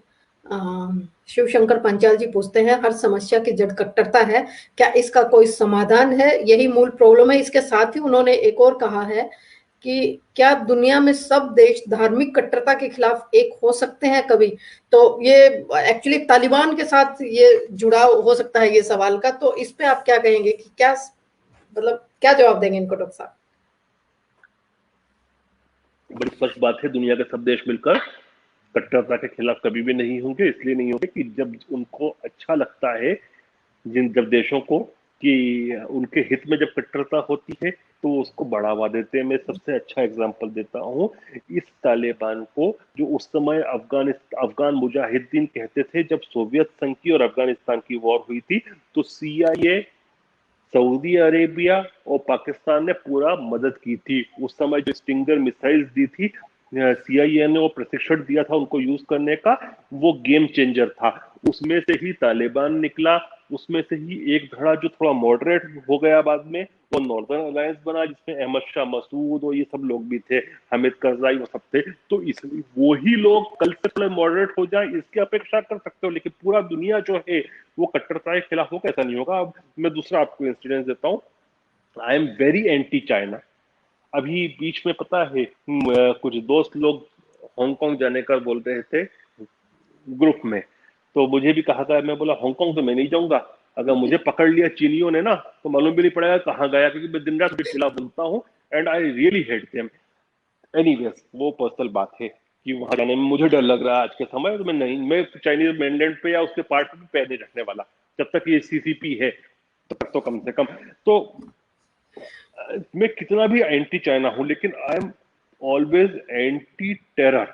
शिव शंकर पंचाल जी पूछते हैं, हर समस्या की जड़ कट्टरता है, क्या इसका कोई समाधान है? यही मूल प्रॉब्लम है। इसके साथ ही उन्होंने एक और कहा है कि क्या दुनिया में सब देश धार्मिक कट्टरता के खिलाफ एक हो सकते हैं कभी? तो ये एक्चुअली तालिबान के साथ ये जुड़ाव हो सकता है ये सवाल का, तो इस पे आप क्या कहेंगे कि क्या मतलब क्या जवाब देंगे इनको डॉक्टर साहब? बड़ी स्पष्ट बात है, दुनिया के सब देश मिलकर कट्टरता के खिलाफ कभी भी नहीं होंगे। इसलिए नहीं होंगे कि जब उनको अच्छा लगता है, जब देशों को कि उनके हित में जब कट्टरता होती है तो उसको बढ़ावा देते हैं। मैं सबसे अच्छा एग्जांपल देता हूँ इस तालिबान को, जो उस समय अफगान मुजाहिदीन कहते थे। जब सोवियत संघ की और अफगानिस्तान की वॉर हुई थी तो CIA, सऊदी अरेबिया और पाकिस्तान ने पूरा मदद की थी। उस समय जो स्टिंगर मिसाइल्स दी थी CIA ने, वो प्रशिक्षण दिया था उनको यूज करने का, वो गेम चेंजर था। उसमें से ही तालिबान निकला, उसमें से ही एक धड़ा जो थोड़ा मॉडरेट हो गया बाद में, वो नॉर्दर्न अलायंस बना, जिसमें अहमद शाह मसूद और ये सब लोग भी थे, हामिद करजाई, वो सब थे। तो इस वो ही लोग कल से थोड़ा मॉडरेट हो जाए इसकी अपेक्षा कर सकते हो, लेकिन पूरा दुनिया जो है वो कट्टरता के खिलाफ होगा, ऐसा नहीं होगा। अब मैं दूसरा आपको इंसिडेंस देता हूँ। I am very anti China. अभी बीच में पता है कुछ दोस्त लोग हांगकांग जाने का बोल रहे थे ग्रुप में, तो मुझे भी कहा था। मैं बोला हांगकांग तो मैं नहीं जाऊंगा, अगर मुझे पकड़ लिया चीनियों ने ना तो मालूम भी नहीं पड़ेगा कहाँ गया, क्योंकि मैं दिन रात उनके खिलाफ बोलता हूँ and I really hate them. Anyways, वो पर्सनल बात है कि वहां जाने में मुझे डर लग रहा है आज के समय। तो मैं चाइनीज मेनलैंड पे या उसके पार्ट पे पैर नहीं रखने वाला जब तक ये CCP है, तब तक तो कम से कम। तो मैं कितना भी एंटी चाइना हूं, लेकिन I am always anti terror,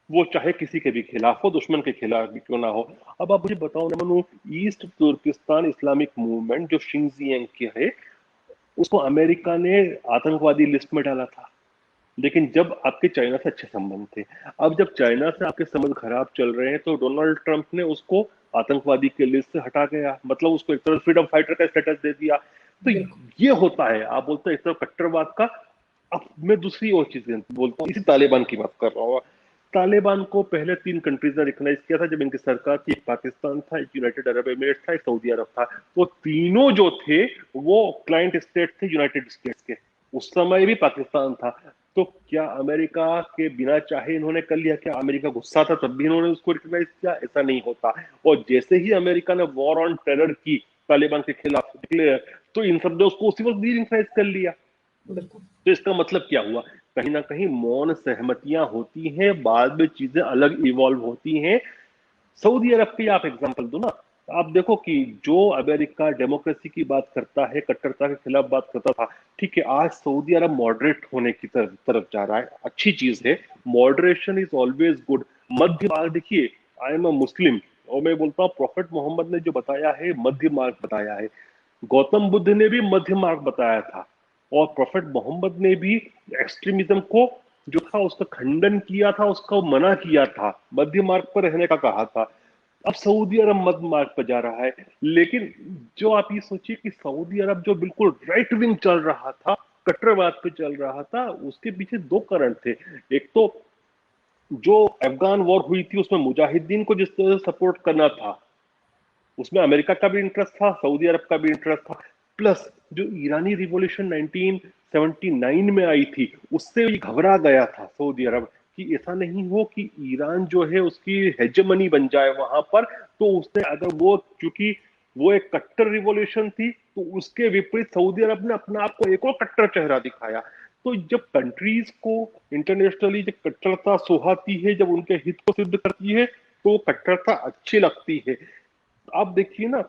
वो चाहे किसी के भी खिलाफ हो, दुश्मन के खिलाफ भी क्यों ना हो। अब आप मुझे बताओ ना Manu, East Turkistan Islamic movement जो शिंजियांग की है, उसको अमेरिका ने आतंकवादी लिस्ट में डाला था, लेकिन जब आपके चाइना से अच्छे संबंध थे। अब जब चाइना से आपके संबंध खराब चल रहे हैं तो डोनाल्ड ट्रंप ने उसको आतंकवादी के लिस्ट से हटा गया, मतलब उसको एक तरफ फ्रीडम फाइटर का स्टेटस दे दिया। तो ये होता है, आप बोलते हैं एक तरफ कट्टरवाद का। अब मैं दूसरी और चीज बोलता हूँ, इसी तालिबान की बात कर रहा हूँ। तालिबान को पहले 3 कंट्रीज ने रिकॉग्नाइज किया था जब इनकी सरकार थी, एक पाकिस्तान था, एक यूनाइटेड अरब एमिरेट्स था, एक सऊदी अरब था। वो तीनों जो थे वो क्लाइंट स्टेट थे यूनाइटेड स्टेट्स के। उस समय भी पाकिस्तान था। तो क्या अमेरिका के बिना चाहे इन्होंने कर लिया? क्या अमेरिका गुस्सा था तब भी इन्होंने उसको रिकॉग्नाइज किया? ऐसा नहीं होता। और जैसे ही अमेरिका ने वॉर ऑन टेरर की तालिबान के खिलाफ डिक्लेयर, तो इन सब ने उसको उसी वक्त भी रिकॉग्नाइज कर लिया। तो इसका मतलब क्या हुआ? कहीं ना कहीं मौन सहमतियां होती हैं, बाद में चीजें अलग इवॉल्व होती हैं। सऊदी अरब की आप एग्जांपल दो ना, आप देखो कि जो अमेरिका डेमोक्रेसी की बात करता है, कट्टरता के खिलाफ बात करता था, ठीक है, आज सऊदी अरब मॉडरेट होने की तरफ जा रहा है। अच्छी चीज है, मॉडरेशन इज ऑलवेज गुड। मध्य मार्ग देखिए, आई एम अ मुस्लिम और मैं बोलता हूँ प्रॉफेट मोहम्मद ने जो बताया है मध्य मार्ग बताया है। गौतम बुद्ध ने भी मध्य मार्ग बताया था, और प्रोफेट मोहम्मद ने भी एक्सट्रीमिज्म को जो था उसका खंडन किया था, उसका मना किया था, मध्य मार्ग पर रहने का कहा था। अब सऊदी अरब मध्य मार्ग पर जा रहा है। लेकिन जो आप ये सोचिए कि सऊदी अरब जो बिल्कुल राइट विंग चल रहा था, कट्टरवाद पे चल रहा था, उसके पीछे 2 कारण थे। एक तो जो अफगान वॉर हुई थी उसमें मुजाहिदीन को जिस तरह से सपोर्ट करना था, उसमें अमेरिका का भी इंटरेस्ट था, सऊदी अरब का भी इंटरेस्ट था। प्लस जो ईरानी रिवॉल्यूशन 79 में आई थी, उससे घबरा गया था सऊदी अरब कि ऐसा नहीं हो कि ईरान जो है उसकी हेजेमनी बन जाए वहां पर। तो उसने अगर वो, क्योंकि वो एक कट्टर रिवॉल्यूशन थी, तो उसके विपरीत सऊदी अरब ने अपना आप को एक और कट्टर चेहरा दिखाया। तो जब कंट्रीज को इंटरनेशनली जब कट्टरता सुहाती है, जब उनके हित को सिद्ध करती है, तो कट्टरता अच्छी लगती है। आप देखिए ना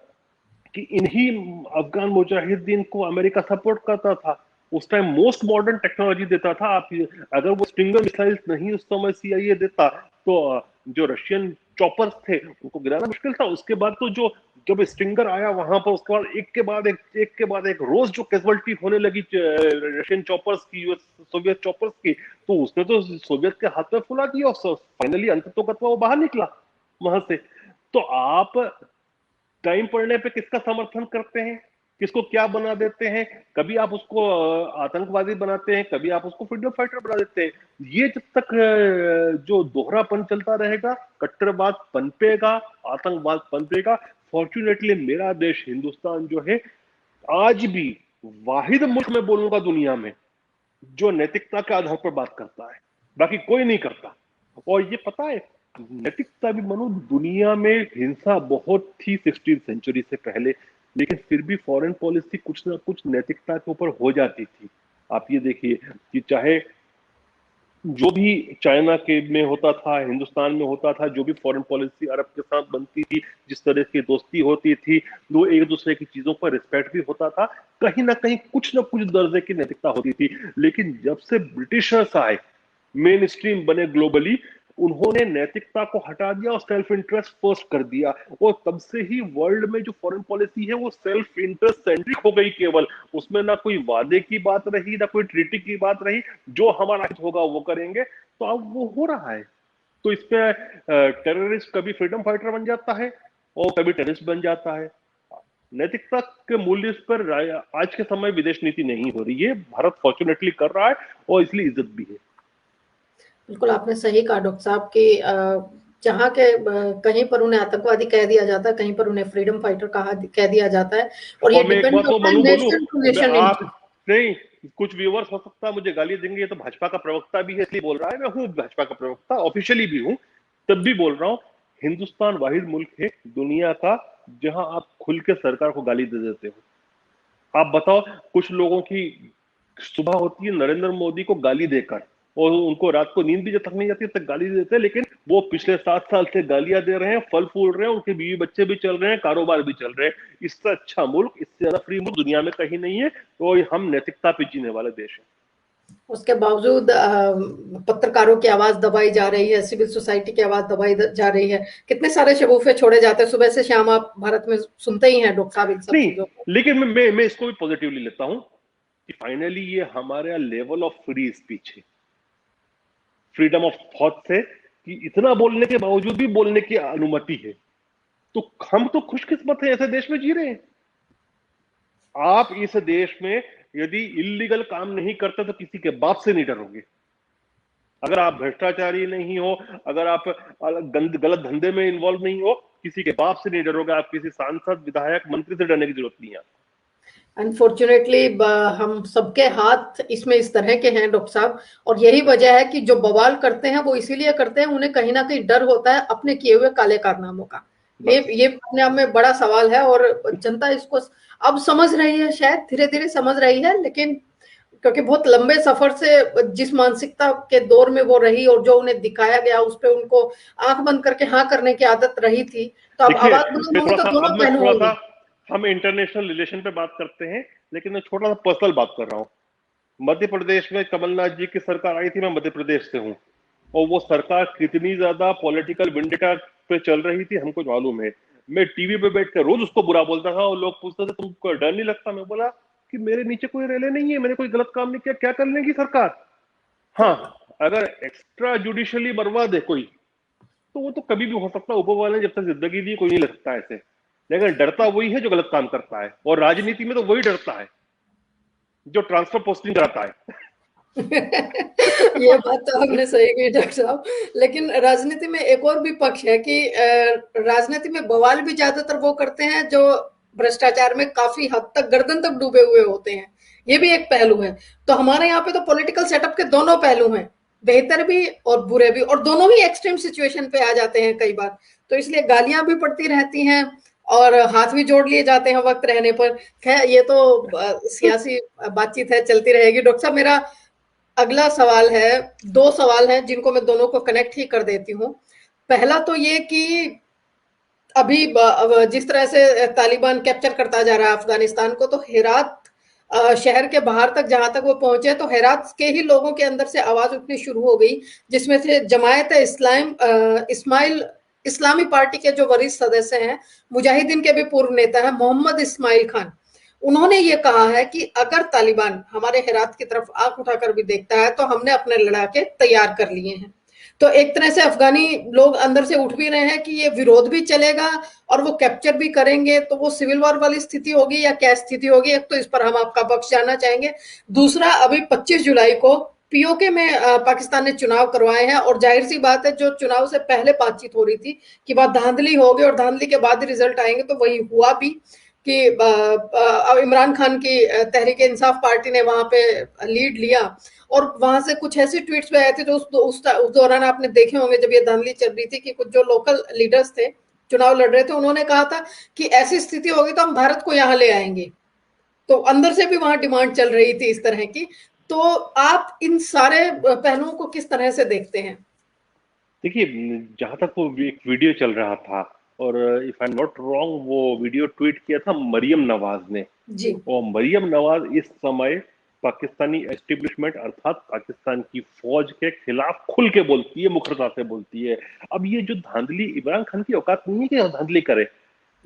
कि इन्हीं अफगान मुजाहिदीन को अमेरिका सपोर्ट करता था, उस टाइम मोस्ट मॉडर्न टेक्नोलॉजी देता था। आप अगर वो स्टिंगर मिसाइल नहीं उस समय सीआईए देता, तो जो रशियन चॉपर्स थे उनको गिराना मुश्किल था। उसके बाद तो जो जब स्टिंगर आया वहां पर, उसके बाद एक के बाद एक रोज जो कैजुअलिटी होने लगी रशियन चॉपर्स की, यूएस सोवियत चॉपर्स की, तो उसने तो सोवियत के हाथ में फुला दिया और फाइनली अंततोगत्वा वो बाहर निकला वहां से। तो आप टाइम पड़ने पे किसका समर्थन करते हैं, किसको क्या बना देते हैं? कभी आप उसको आतंकवादी बनाते हैं, कभी आप उसको फ्रीडम फाइटर बना देते हैं। ये जब तक जो दोहरापन चलता रहेगा, कट्टरवाद पनपेगा, आतंकवाद पनपेगा। फॉर्चुनेटली मेरा देश हिंदुस्तान जो है आज भी वाहिद मुल्क में बोलूंगा दुनिया में जो नैतिकता के आधार पर बात करता है, बाकी कोई नहीं करता। और ये पता है, नैतिकता भी मनु, दुनिया में हिंसा बहुत थी 16th सेंचुरी से पहले, लेकिन फिर भी फॉरेन पॉलिसी कुछ ना कुछ नैतिकता के ऊपर हो जाती थी। आप ये देखिए कि चाहे जो भी चाइना के में होता था, हिंदुस्तान में होता था, जो भी फॉरेन पॉलिसी अरब के साथ बनती थी, जिस तरह की दोस्ती होती थी, वो एक दूसरे की चीजों पर रिस्पेक्ट भी होता था, कहीं ना कहीं कुछ ना कुछ दर्जे की नैतिकता होती थी। लेकिन जब से ब्रिटिशर्स आए, मेन स्ट्रीम बने ग्लोबली, उन्होंने नैतिकता को हटा दिया और सेल्फ इंटरेस्ट फर्स्ट कर दिया। और तब से ही वर्ल्ड में जो फॉरेन पॉलिसी है वो सेल्फ इंटरेस्ट सेंट्रिक हो गई केवल। उसमें ना कोई वादे की बात रही, ना कोई ट्रीटी की बात रही, जो हमारा हित होगा वो करेंगे। तो अब वो हो रहा है। तो इसमें टेररिस्ट कभी फ्रीडम फाइटर बन जाता है और कभी टेररिस्ट बन जाता है। नैतिकता के मूल्य पर आज के समय विदेश नीति नहीं हो रही है, भारत फॉर्चुनेटली कर रहा है और इसलिए इज्जत भी है। बिल्कुल आपने सही कहा डॉक्टर साहब कि जहाँ के कहीं पर उन्हें आतंकवादी कह दिया जाता है, कहीं पर उन्हें फ्रीडम फाइटर कह दिया जाता है, और ये और मैं एक डिपेंड बात तो करता है मनु बोलूं, नेशन टू नेशन आप इंटरेस्ट। नहीं, कुछ व्यूअर्स हो सकता है मुझे गाली देंगे, ये तो भाजपा का प्रवक्ता भी है इसलिए बोल रहा है। मैं हूँ भाजपा का प्रवक्ता, ऑफिशियली भी हूँ, तब भी बोल रहा हूँ। हिंदुस्तान वाहिद मुल्क है दुनिया का जहां आप खुल के सरकार को गाली दे देते हो। आप बताओ, कुछ लोगों की सुबह होती है नरेंद्र मोदी को गाली देकर, और उनको रात को नींद भी जब तक नहीं आती तक गाली देते हैं, लेकिन वो पिछले 7 साल से गालियां दे रहे हैं, फल फूल रहे हैं, उनके बीवी बच्चे भी चल रहे हैं, कारोबार भी चल रहे हैं। इससे अच्छा मुल्क, इससे ज्यादा फ्री मुल्क दुनिया में कहीं नहीं है। तो हम नैतिकता पे जीने वाले देश हैं। उसके बावजूद पत्रकारों की आवाज दबाई जा रही है, सिविल सोसाइटी की आवाज दबाई जा रही है, कितने सारे शगुफे छोड़े जाते हैं। सुबह से शाम आप भारत में सुनते ही हैं डॉक्टर साहब इन सब नहीं, चीजों को। लेकिन मैं इसको भी पॉजिटिवली लेता हूं कि फाइनली ये हमारे लेवल ऑफ फ्री स्पीच है, फ्रीडम ऑफ थॉट से, कि इतना बोलने के बावजूद भी बोलने की अनुमति है। तो हम तो खुशकिस्मत है, ऐसे देश में जी रहे हैं। आप इस देश में यदि इलीगल काम नहीं करते तो किसी के बाप से नहीं डरोगे। अगर आप भ्रष्टाचारी नहीं हो, अगर आप गलत धंधे में इन्वॉल्व नहीं हो, किसी के बाप से नहीं डरोगे। आप किसी सांसद, विधायक, मंत्री से डरने की जरूरत नहीं है। अनफॉर्चुनेटली हम सबके हाथ इसमें इस तरह के हैं डॉक्टर साहब, और यही वजह है कि जो बवाल करते हैं वो इसीलिए करते हैं, उन्हें कहीं ना कहीं डर होता है अपने किए हुए काले कारनामों का। ये अपने आप में बड़ा सवाल है, और जनता इसको अब समझ रही है, शायद धीरे धीरे समझ रही है, लेकिन क्योंकि बहुत लंबे सफर से जिस मानसिकता के दौर में वो रही और जो उन्हें दिखाया गया उस पर उनको आंख बंद करके हाँ करने की आदत रही थी, तो अब देखिए, आवाज बुलंद होगी तो दोनों मैं पहलू थोड़ा सा, होंगे। हम इंटरनेशनल रिलेशन पे बात करते हैं, लेकिन मैं छोटा सा पर्सनल बात कर रहा हूँ। मध्य प्रदेश में कमलनाथ जी की सरकार आई थी, मैं मध्य प्रदेश से हूँ, और वो सरकार कितनी ज्यादा पॉलिटिकल विंडेटा पे चल रही थी हमको मालूम है। मैं टीवी पे बैठ कर रोज उसको बुरा बोलता था, और लोग पूछते थे तुमको डर नहीं लगता? मैं बोला कि मेरे नीचे कोई रेले नहीं है, मैंने कोई गलत काम नहीं किया, क्या कर लेंगी सरकार? हाँ, अगर एक्स्ट्रा जुडिशियली मरवा दे कोई, तो वो तो कभी भी हो सकता है। ऊपर वाले ने जब तक जिंदगी दी, कोई नहीं लग सकता ऐसे। लेकिन डरता वही है जो गलत काम करता है, और राजनीति में तो वही डरता है जो ट्रांसफर पोस्टिंग कराता है। ये बात तो आपने सही कही डॉक्टर साहब, लेकिन राजनीति में एक और भी पक्ष है कि राजनीति में बवाल भी ज्यादातर वो करते हैं जो भ्रष्टाचार में काफी हद तक गर्दन तक डूबे हुए होते हैं। ये भी एक पहलू है। तो हमारे यहाँ पे तो पॉलिटिकल सेटअप के दोनों पहलू हैं, बेहतर भी और बुरे भी, और दोनों ही एक्सट्रीम सिचुएशन पे आ जाते हैं कई बार। तो इसलिए गालियां भी पड़ती रहती हैं और हाथ भी जोड़ लिए जाते हैं वक्त रहने पर। खैर ये तो सियासी बातचीत है, चलती रहेगी। डॉक्टर साहब, मेरा अगला सवाल है, दो सवाल हैं जिनको मैं दोनों को कनेक्ट ही कर देती हूँ। पहला तो ये कि अभी जिस तरह से तालिबान कैप्चर करता जा रहा है अफगानिस्तान को, तो हेरात शहर के बाहर तक जहां तक वो पहुंचे, तो हेरात के ही लोगों के अंदर से आवाज उठनी शुरू हो गई, जिसमें से जमायत इस्लाम इस्माइल इस्लामी पार्टी के जो वरिष्ठ सदस्य हैं, मुजाहिदीन के भी पूर्व नेता हैं मोहम्मद इस्माइल खान, उन्होंने ये कहा है कि अगर तालिबान हमारे हेरात की तरफ आंख उठाकर भी देखता है तो हमने अपने लड़ाके तैयार कर लिए हैं। तो एक तरह से अफगानी लोग अंदर से उठ भी रहे हैं कि ये विरोध भी चलेगा और वो कैप्चर भी करेंगे, तो वो सिविल वॉर वाली स्थिति होगी या क्या स्थिति होगी, एक तो इस पर हम आपका पक्ष जानना चाहेंगे। दूसरा, अभी 25 जुलाई को पीओके में पाकिस्तान ने चुनाव करवाए हैं, और जाहिर सी बात है जो चुनाव से पहले बातचीत हो रही थी कि बात धांधली होगी और धांधली के बाद ही रिजल्ट आएंगे, तो वही हुआ भी कि इमरान खान की तहरीक इंसाफ पार्टी ने वहां पे लीड लिया। और वहां से कुछ ऐसे ट्वीट्स भी आए थे जो उस दौरान आपने देखे होंगे, जब ये धांधली चल रही थी, कि कुछ जो लोकल लीडर्स थे, चुनाव लड़ रहे थे, उन्होंने कहा था कि ऐसी स्थिति होगी तो हम भारत को यहाँ ले आएंगे। तो अंदर से भी वहां डिमांड चल रही थी इस तरह की। तो आप इन सारे पहलुओं को किस तरह से देखते हैं? देखिए, जहां तक वो एक वीडियो चल रहा था, और if I am not wrong, वो वीडियो ट्वीट किया था मरियम नवाज ने। जी। और मरियम नवाज इस समय पाकिस्तानी एस्टेब्लिशमेंट अर्थात पाकिस्तान की फौज के खिलाफ खुल के बोलती है, मुखरता से बोलती है। अब ये जो धांधली, इमरान खान की औकात नहीं है कि धांधली करे।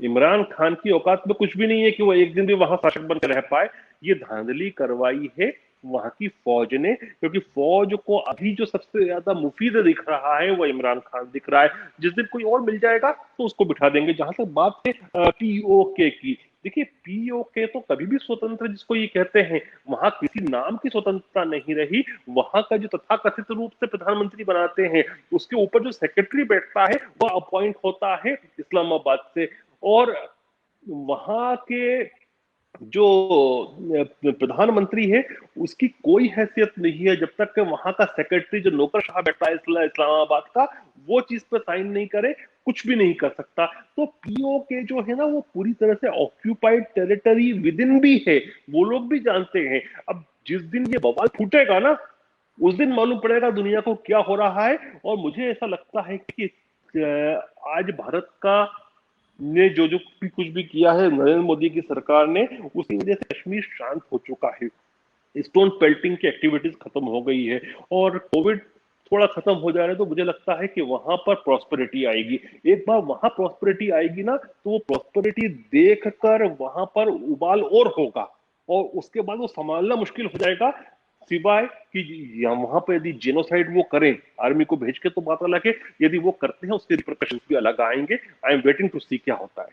इमरान खान की औकात में कुछ भी नहीं है कि वो एक दिन भी वहां शासक बनकर रह पाए। ये धांधली करवाई है वहां की फौज ने, क्योंकि फौज को अभी जो सबसे ज्यादा मुफीद दिख रहा है वो इमरान खान दिख रहा है। जिस दिन कोई और मिल जाएगा तो उसको बिठा देंगे। जहां तक बात है पीओके की, देखिए पीओके तो कभी भी स्वतंत्र जिसको ये कहते हैं, वहां किसी नाम की स्वतंत्रता नहीं रही। वहां का जो तथाकथित रूप से प्रधानमंत्री बनाते हैं, उसके ऊपर जो सेक्रेटरी बैठता है वह अपॉइंट होता है इस्लामाबाद से। और वहां के जो प्रधानमंत्री है उसकी कोई हैसियत नहीं है जब तक कि वहां का सेक्रेटरी जो नौकरशाह बैठा है इस्लामाबाद का, वो चीज पर साइन नहीं करे, कुछ भी नहीं कर सकता। तो पीओके जो है ना, वो पूरी तरह से ऑक्यूपाइड टेरिटरी विद इन भी है, वो लोग भी जानते हैं। अब जिस दिन ये बवाल फूटेगा ना, उस दिन मालूम पड़ेगा दुनिया को क्या हो रहा है। और मुझे ऐसा लगता है कि आज भारत का ने जो जो भी कुछ भी किया है नरेंद्र मोदी की सरकार ने, उसकी वजह से कश्मीर शांत हो चुका है। स्टोन पेल्टिंग की एक्टिविटीज खत्म हो गई है, और कोविड थोड़ा खत्म हो जा रहा है। तो मुझे लगता है कि वहां पर प्रॉस्पेरिटी आएगी। एक बार वहां प्रॉस्पेरिटी आएगी ना, तो वो प्रॉस्पेरिटी देखकर वहां पर उबाल और होगा, और उसके बाद वो संभालना मुश्किल हो जाएगा। सिवाय कि वहां पर यदि जेनोसाइड वो करें आर्मी को भेज के, तो बात अलग है। यदि वो करते हैं उसके रिप्रिकॉशंस भी अलग आएंगे। आई एम वेटिंग टू सी क्या होता है।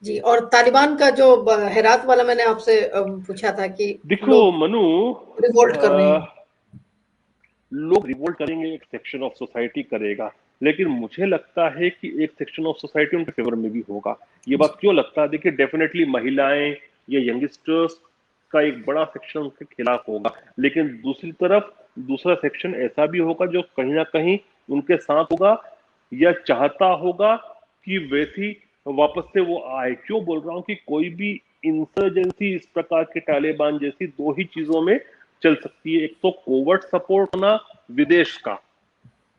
जी। और तालिबान का जो हेरात वाला मैंने आपसे पूछा था कि देखो लोग मनु, रिवोल्ट कर रहे हैं। लोग रिवोल्ट करेंगे, एक सेक्शन ऑफ सोसाइटी करेगा, लेकिन मुझे लगता है कि एक सेक्शन ऑफ सोसाइटी उनके फेवर में भी होगा। ये बात क्यों लगता है? देखिए, डेफिनेटली महिलाएं या यंगस्टर्स का एक बड़ा सेक्शन उनके खिलाफ होगा, लेकिन दूसरी तरफ दूसरा सेक्शन ऐसा भी होगा जो कहीं ना कहीं उनके साथ होगा, या चाहता होगा कि वैसी वापस से वो आए। क्यों बोल रहा हूं कि कोई भी इंसर्जेंसी इस प्रकार के तालिबान जैसी दो ही चीजों में चल सकती है। एक तो कोवर्ट सपोर्ट होना विदेश का,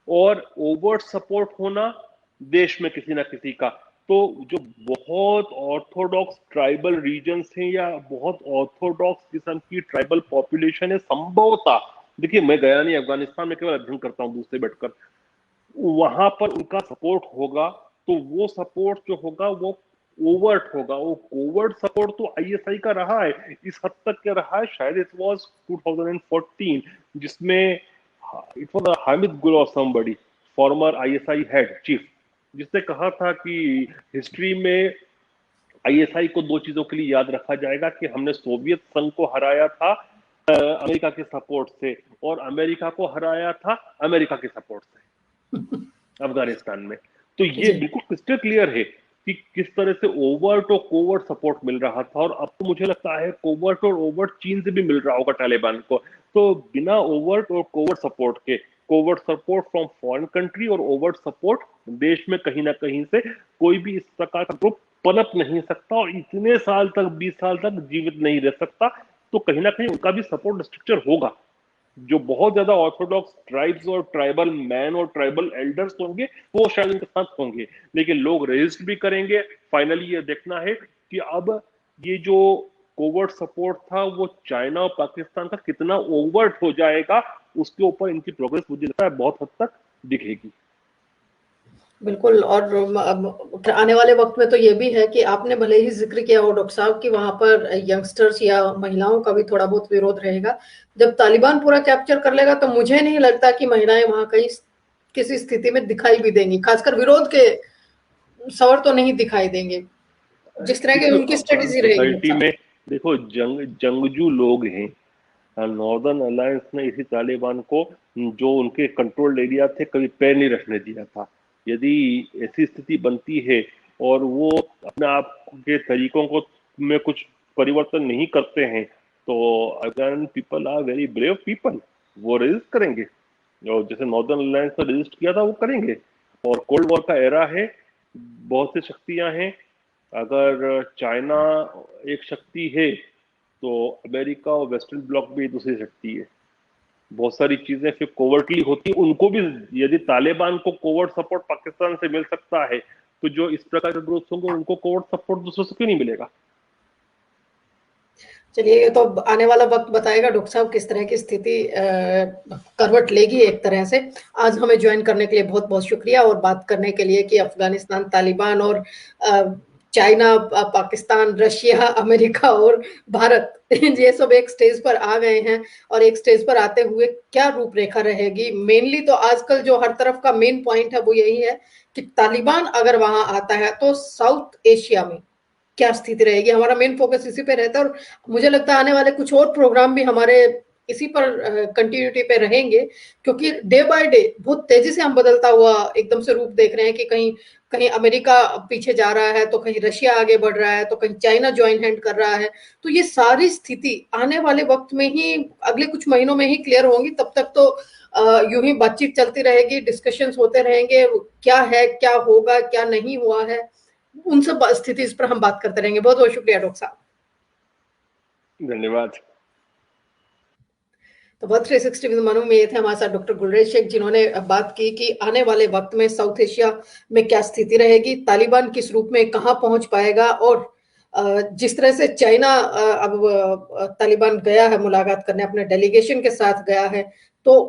और ओवर्ट सपोर्ट होना देश में किसी ना किसी का। तो जो बहुत ऑर्थोडॉक्स ट्राइबल रीजन्स हैं या बहुत ऑर्थोडॉक्स किस्म की ट्राइबल पॉपुलेशन है, संभवतः, देखिए मैं गया नहीं अफगानिस्तान में, केवल अध्ययन करता हूं दूर से बैठकर, वहां पर उनका सपोर्ट होगा। तो वो सपोर्ट जो होगा वो ओवर्ट होगा। वो कोवर्ट सपोर्ट तो आईएसआई का रहा है, इस हद तक क्या रहा है, शायद इट वाज 2014, जिसमें इट वाज हामिद गुल और somebody, farmer ISI head chief, जिसने कहा था कि हिस्ट्री में आईएसआई को दो चीजों के लिए याद रखा जाएगा, कि हमने सोवियत संघ को हराया था अमेरिका के सपोर्ट से, और अमेरिका को हराया था अमेरिका के सपोर्ट से अफगानिस्तान में। तो ये जी। बिल्कुल क्रिस्टल क्लियर है। कि किस तरह से ओवर्ट और कोवर्ट सपोर्ट मिल रहा था, और अब तो मुझे लगता है कोवर्ट और ओवर्ट चीन से भी मिल रहा होगा तालिबान को। तो बिना ओवर्ट और कोवर्ट सपोर्ट के, covert support from foreign country और ओवर्ट सपोर्ट देश में कहीं ना कहीं से, कोई भी इस प्रकार का ग्रुप पनप नहीं सकता और इतने साल तक, 20 साल तक जीवित नहीं रह सकता। तो कहीं ना कहीं उनका भी सपोर्ट स्ट्रक्चर होगा। जो बहुत ज्यादा ऑर्थोडॉक्स ट्राइब्स और ट्राइबल मैन और ट्राइबल एल्डर्स होंगे वो शायद उनके साथ होंगे, लेकिन लोग रेजिस्ट भी करेंगे। फाइनली ये देखना है कि अब ये जो कोवर्ट सपोर्ट था वो चाइना और पाकिस्तान का कितना ओवर्ट हो जाएगा, उसके ऊपर इनकी प्रोग्रेस मुझे लगता है बहुत हद तक दिखेगी। बिल्कुल। और आने वाले वक्त में तो ये भी है कि आपने भले ही जिक्र किया हो डॉक्टर साहब कि वहां पर यंगस्टर्स या महिलाओं का भी थोड़ा बहुत विरोध रहेगा। जब तालिबान पूरा कैप्चर कर लेगा तो मुझे नहीं लगता कि महिलाएं वहां कहीं किसी स्थिति में दिखाई भी देंगी, खासकर विरोध के सवर तो नहीं दिखाई देंगे, जिस तरह की उनकी स्ट्रेटेजी रहेगी। सोसाइटी में देखो, जंगजू लोग हैं। नॉर्दर्न अलायंस ने इसी तालिबान को, जो उनके कंट्रोल्ड एरिया थे, कभी पैर नहीं रखने दिया था। यदि ऐसी स्थिति बनती है और वो अपने आप के तरीकों को में कुछ परिवर्तन नहीं करते हैं, तो Afghan people are very brave people, वो रेजिस्ट करेंगे। और जैसे नॉर्दर्न अलायंस ने रेजिस्ट किया था वो करेंगे। और कोल्ड वॉर का एरा है, बहुत सी शक्तियां हैं। अगर चाइना एक शक्ति है तो अमेरिका और वेस्टर्न ब्लॉक भी दूसरी शक्ति है। बहुत सारी चीजें फिर कोवर्टली होती है उनको भी। यदि तालिबान को कोवर्ट सपोर्ट पाकिस्तान से मिल सकता है, तो जो इस प्रकार के ग्रुप्स होंगे उनको कोवर्ट सपोर्ट दूसरों से क्यों नहीं मिलेगा। चलिए, ये तो आने वाला वक्त बताएगा डॉक्टर साहब किस तरह की स्थिति करवट लेगी एक तरह से। आज हमें ज्वाइन करने के लिए बहुत बहुत शुक्रिया, और बात करने के लिए कि अफगानिस्तान, तालिबान और चाइना, पाकिस्तान, रशिया, अमेरिका और भारत ये सब एक स्टेज पर आ गए हैं, और एक स्टेज पर आते हुए क्या रूपरेखा रहेगी। मेनली तो आजकल जो हर तरफ का मेन पॉइंट है वो यही है कि तालिबान अगर वहां आता है तो साउथ एशिया में क्या स्थिति रहेगी। हमारा मेन फोकस इसी पे रहता है, और मुझे लगता है आने वाले कुछ और प्रोग्राम भी हमारे इसी पर कंटिन्यूटी पे रहेंगे, क्योंकि डे बाय डे बहुत तेजी से हम बदलता हुआ एकदम से रूप देख रहे हैं कि कहीं कहीं अमेरिका पीछे जा रहा है, तो कहीं रशिया आगे बढ़ रहा है, तो कहीं चाइना ज्वाइन हैंड कर रहा है। तो ये सारी स्थिति आने वाले वक्त में ही, अगले कुछ महीनों में ही क्लियर होंगी। तब तक तो यूं ही बातचीत चलती रहेगी, डिस्कशंस होते रहेंगे, क्या है, क्या होगा, क्या नहीं हुआ है, उन सब स्थिति इस पर हम बात करते रहेंगे। बहुत बहुत शुक्रिया डॉक्टर साहब, धन्यवाद। तो वर्ल्ड 360 विद मनु में ये थे हमारे साथ डॉक्टर गुलरेज शेख, जिन्होंने बात की कि आने वाले वक्त में साउथ एशिया में क्या स्थिति रहेगी, तालिबान किस रूप में कहां पहुंच पाएगा, और जिस तरह से चाइना अब तालिबान गया है मुलाकात करने, अपने डेलीगेशन के साथ गया है, तो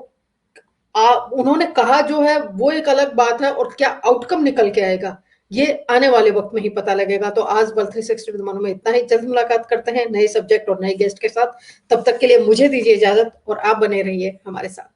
उन्होंने कहा जो है वो एक अलग बात है, और क्या आउटकम निकल के आएगा ये आने वाले वक्त में ही पता लगेगा। तो आज वर्ल्ड 360 विद मनु में इतना ही। जल्द मुलाकात करते हैं नए सब्जेक्ट और नए गेस्ट के साथ। तब तक के लिए मुझे दीजिए इजाजत, और आप बने रहिए हमारे साथ।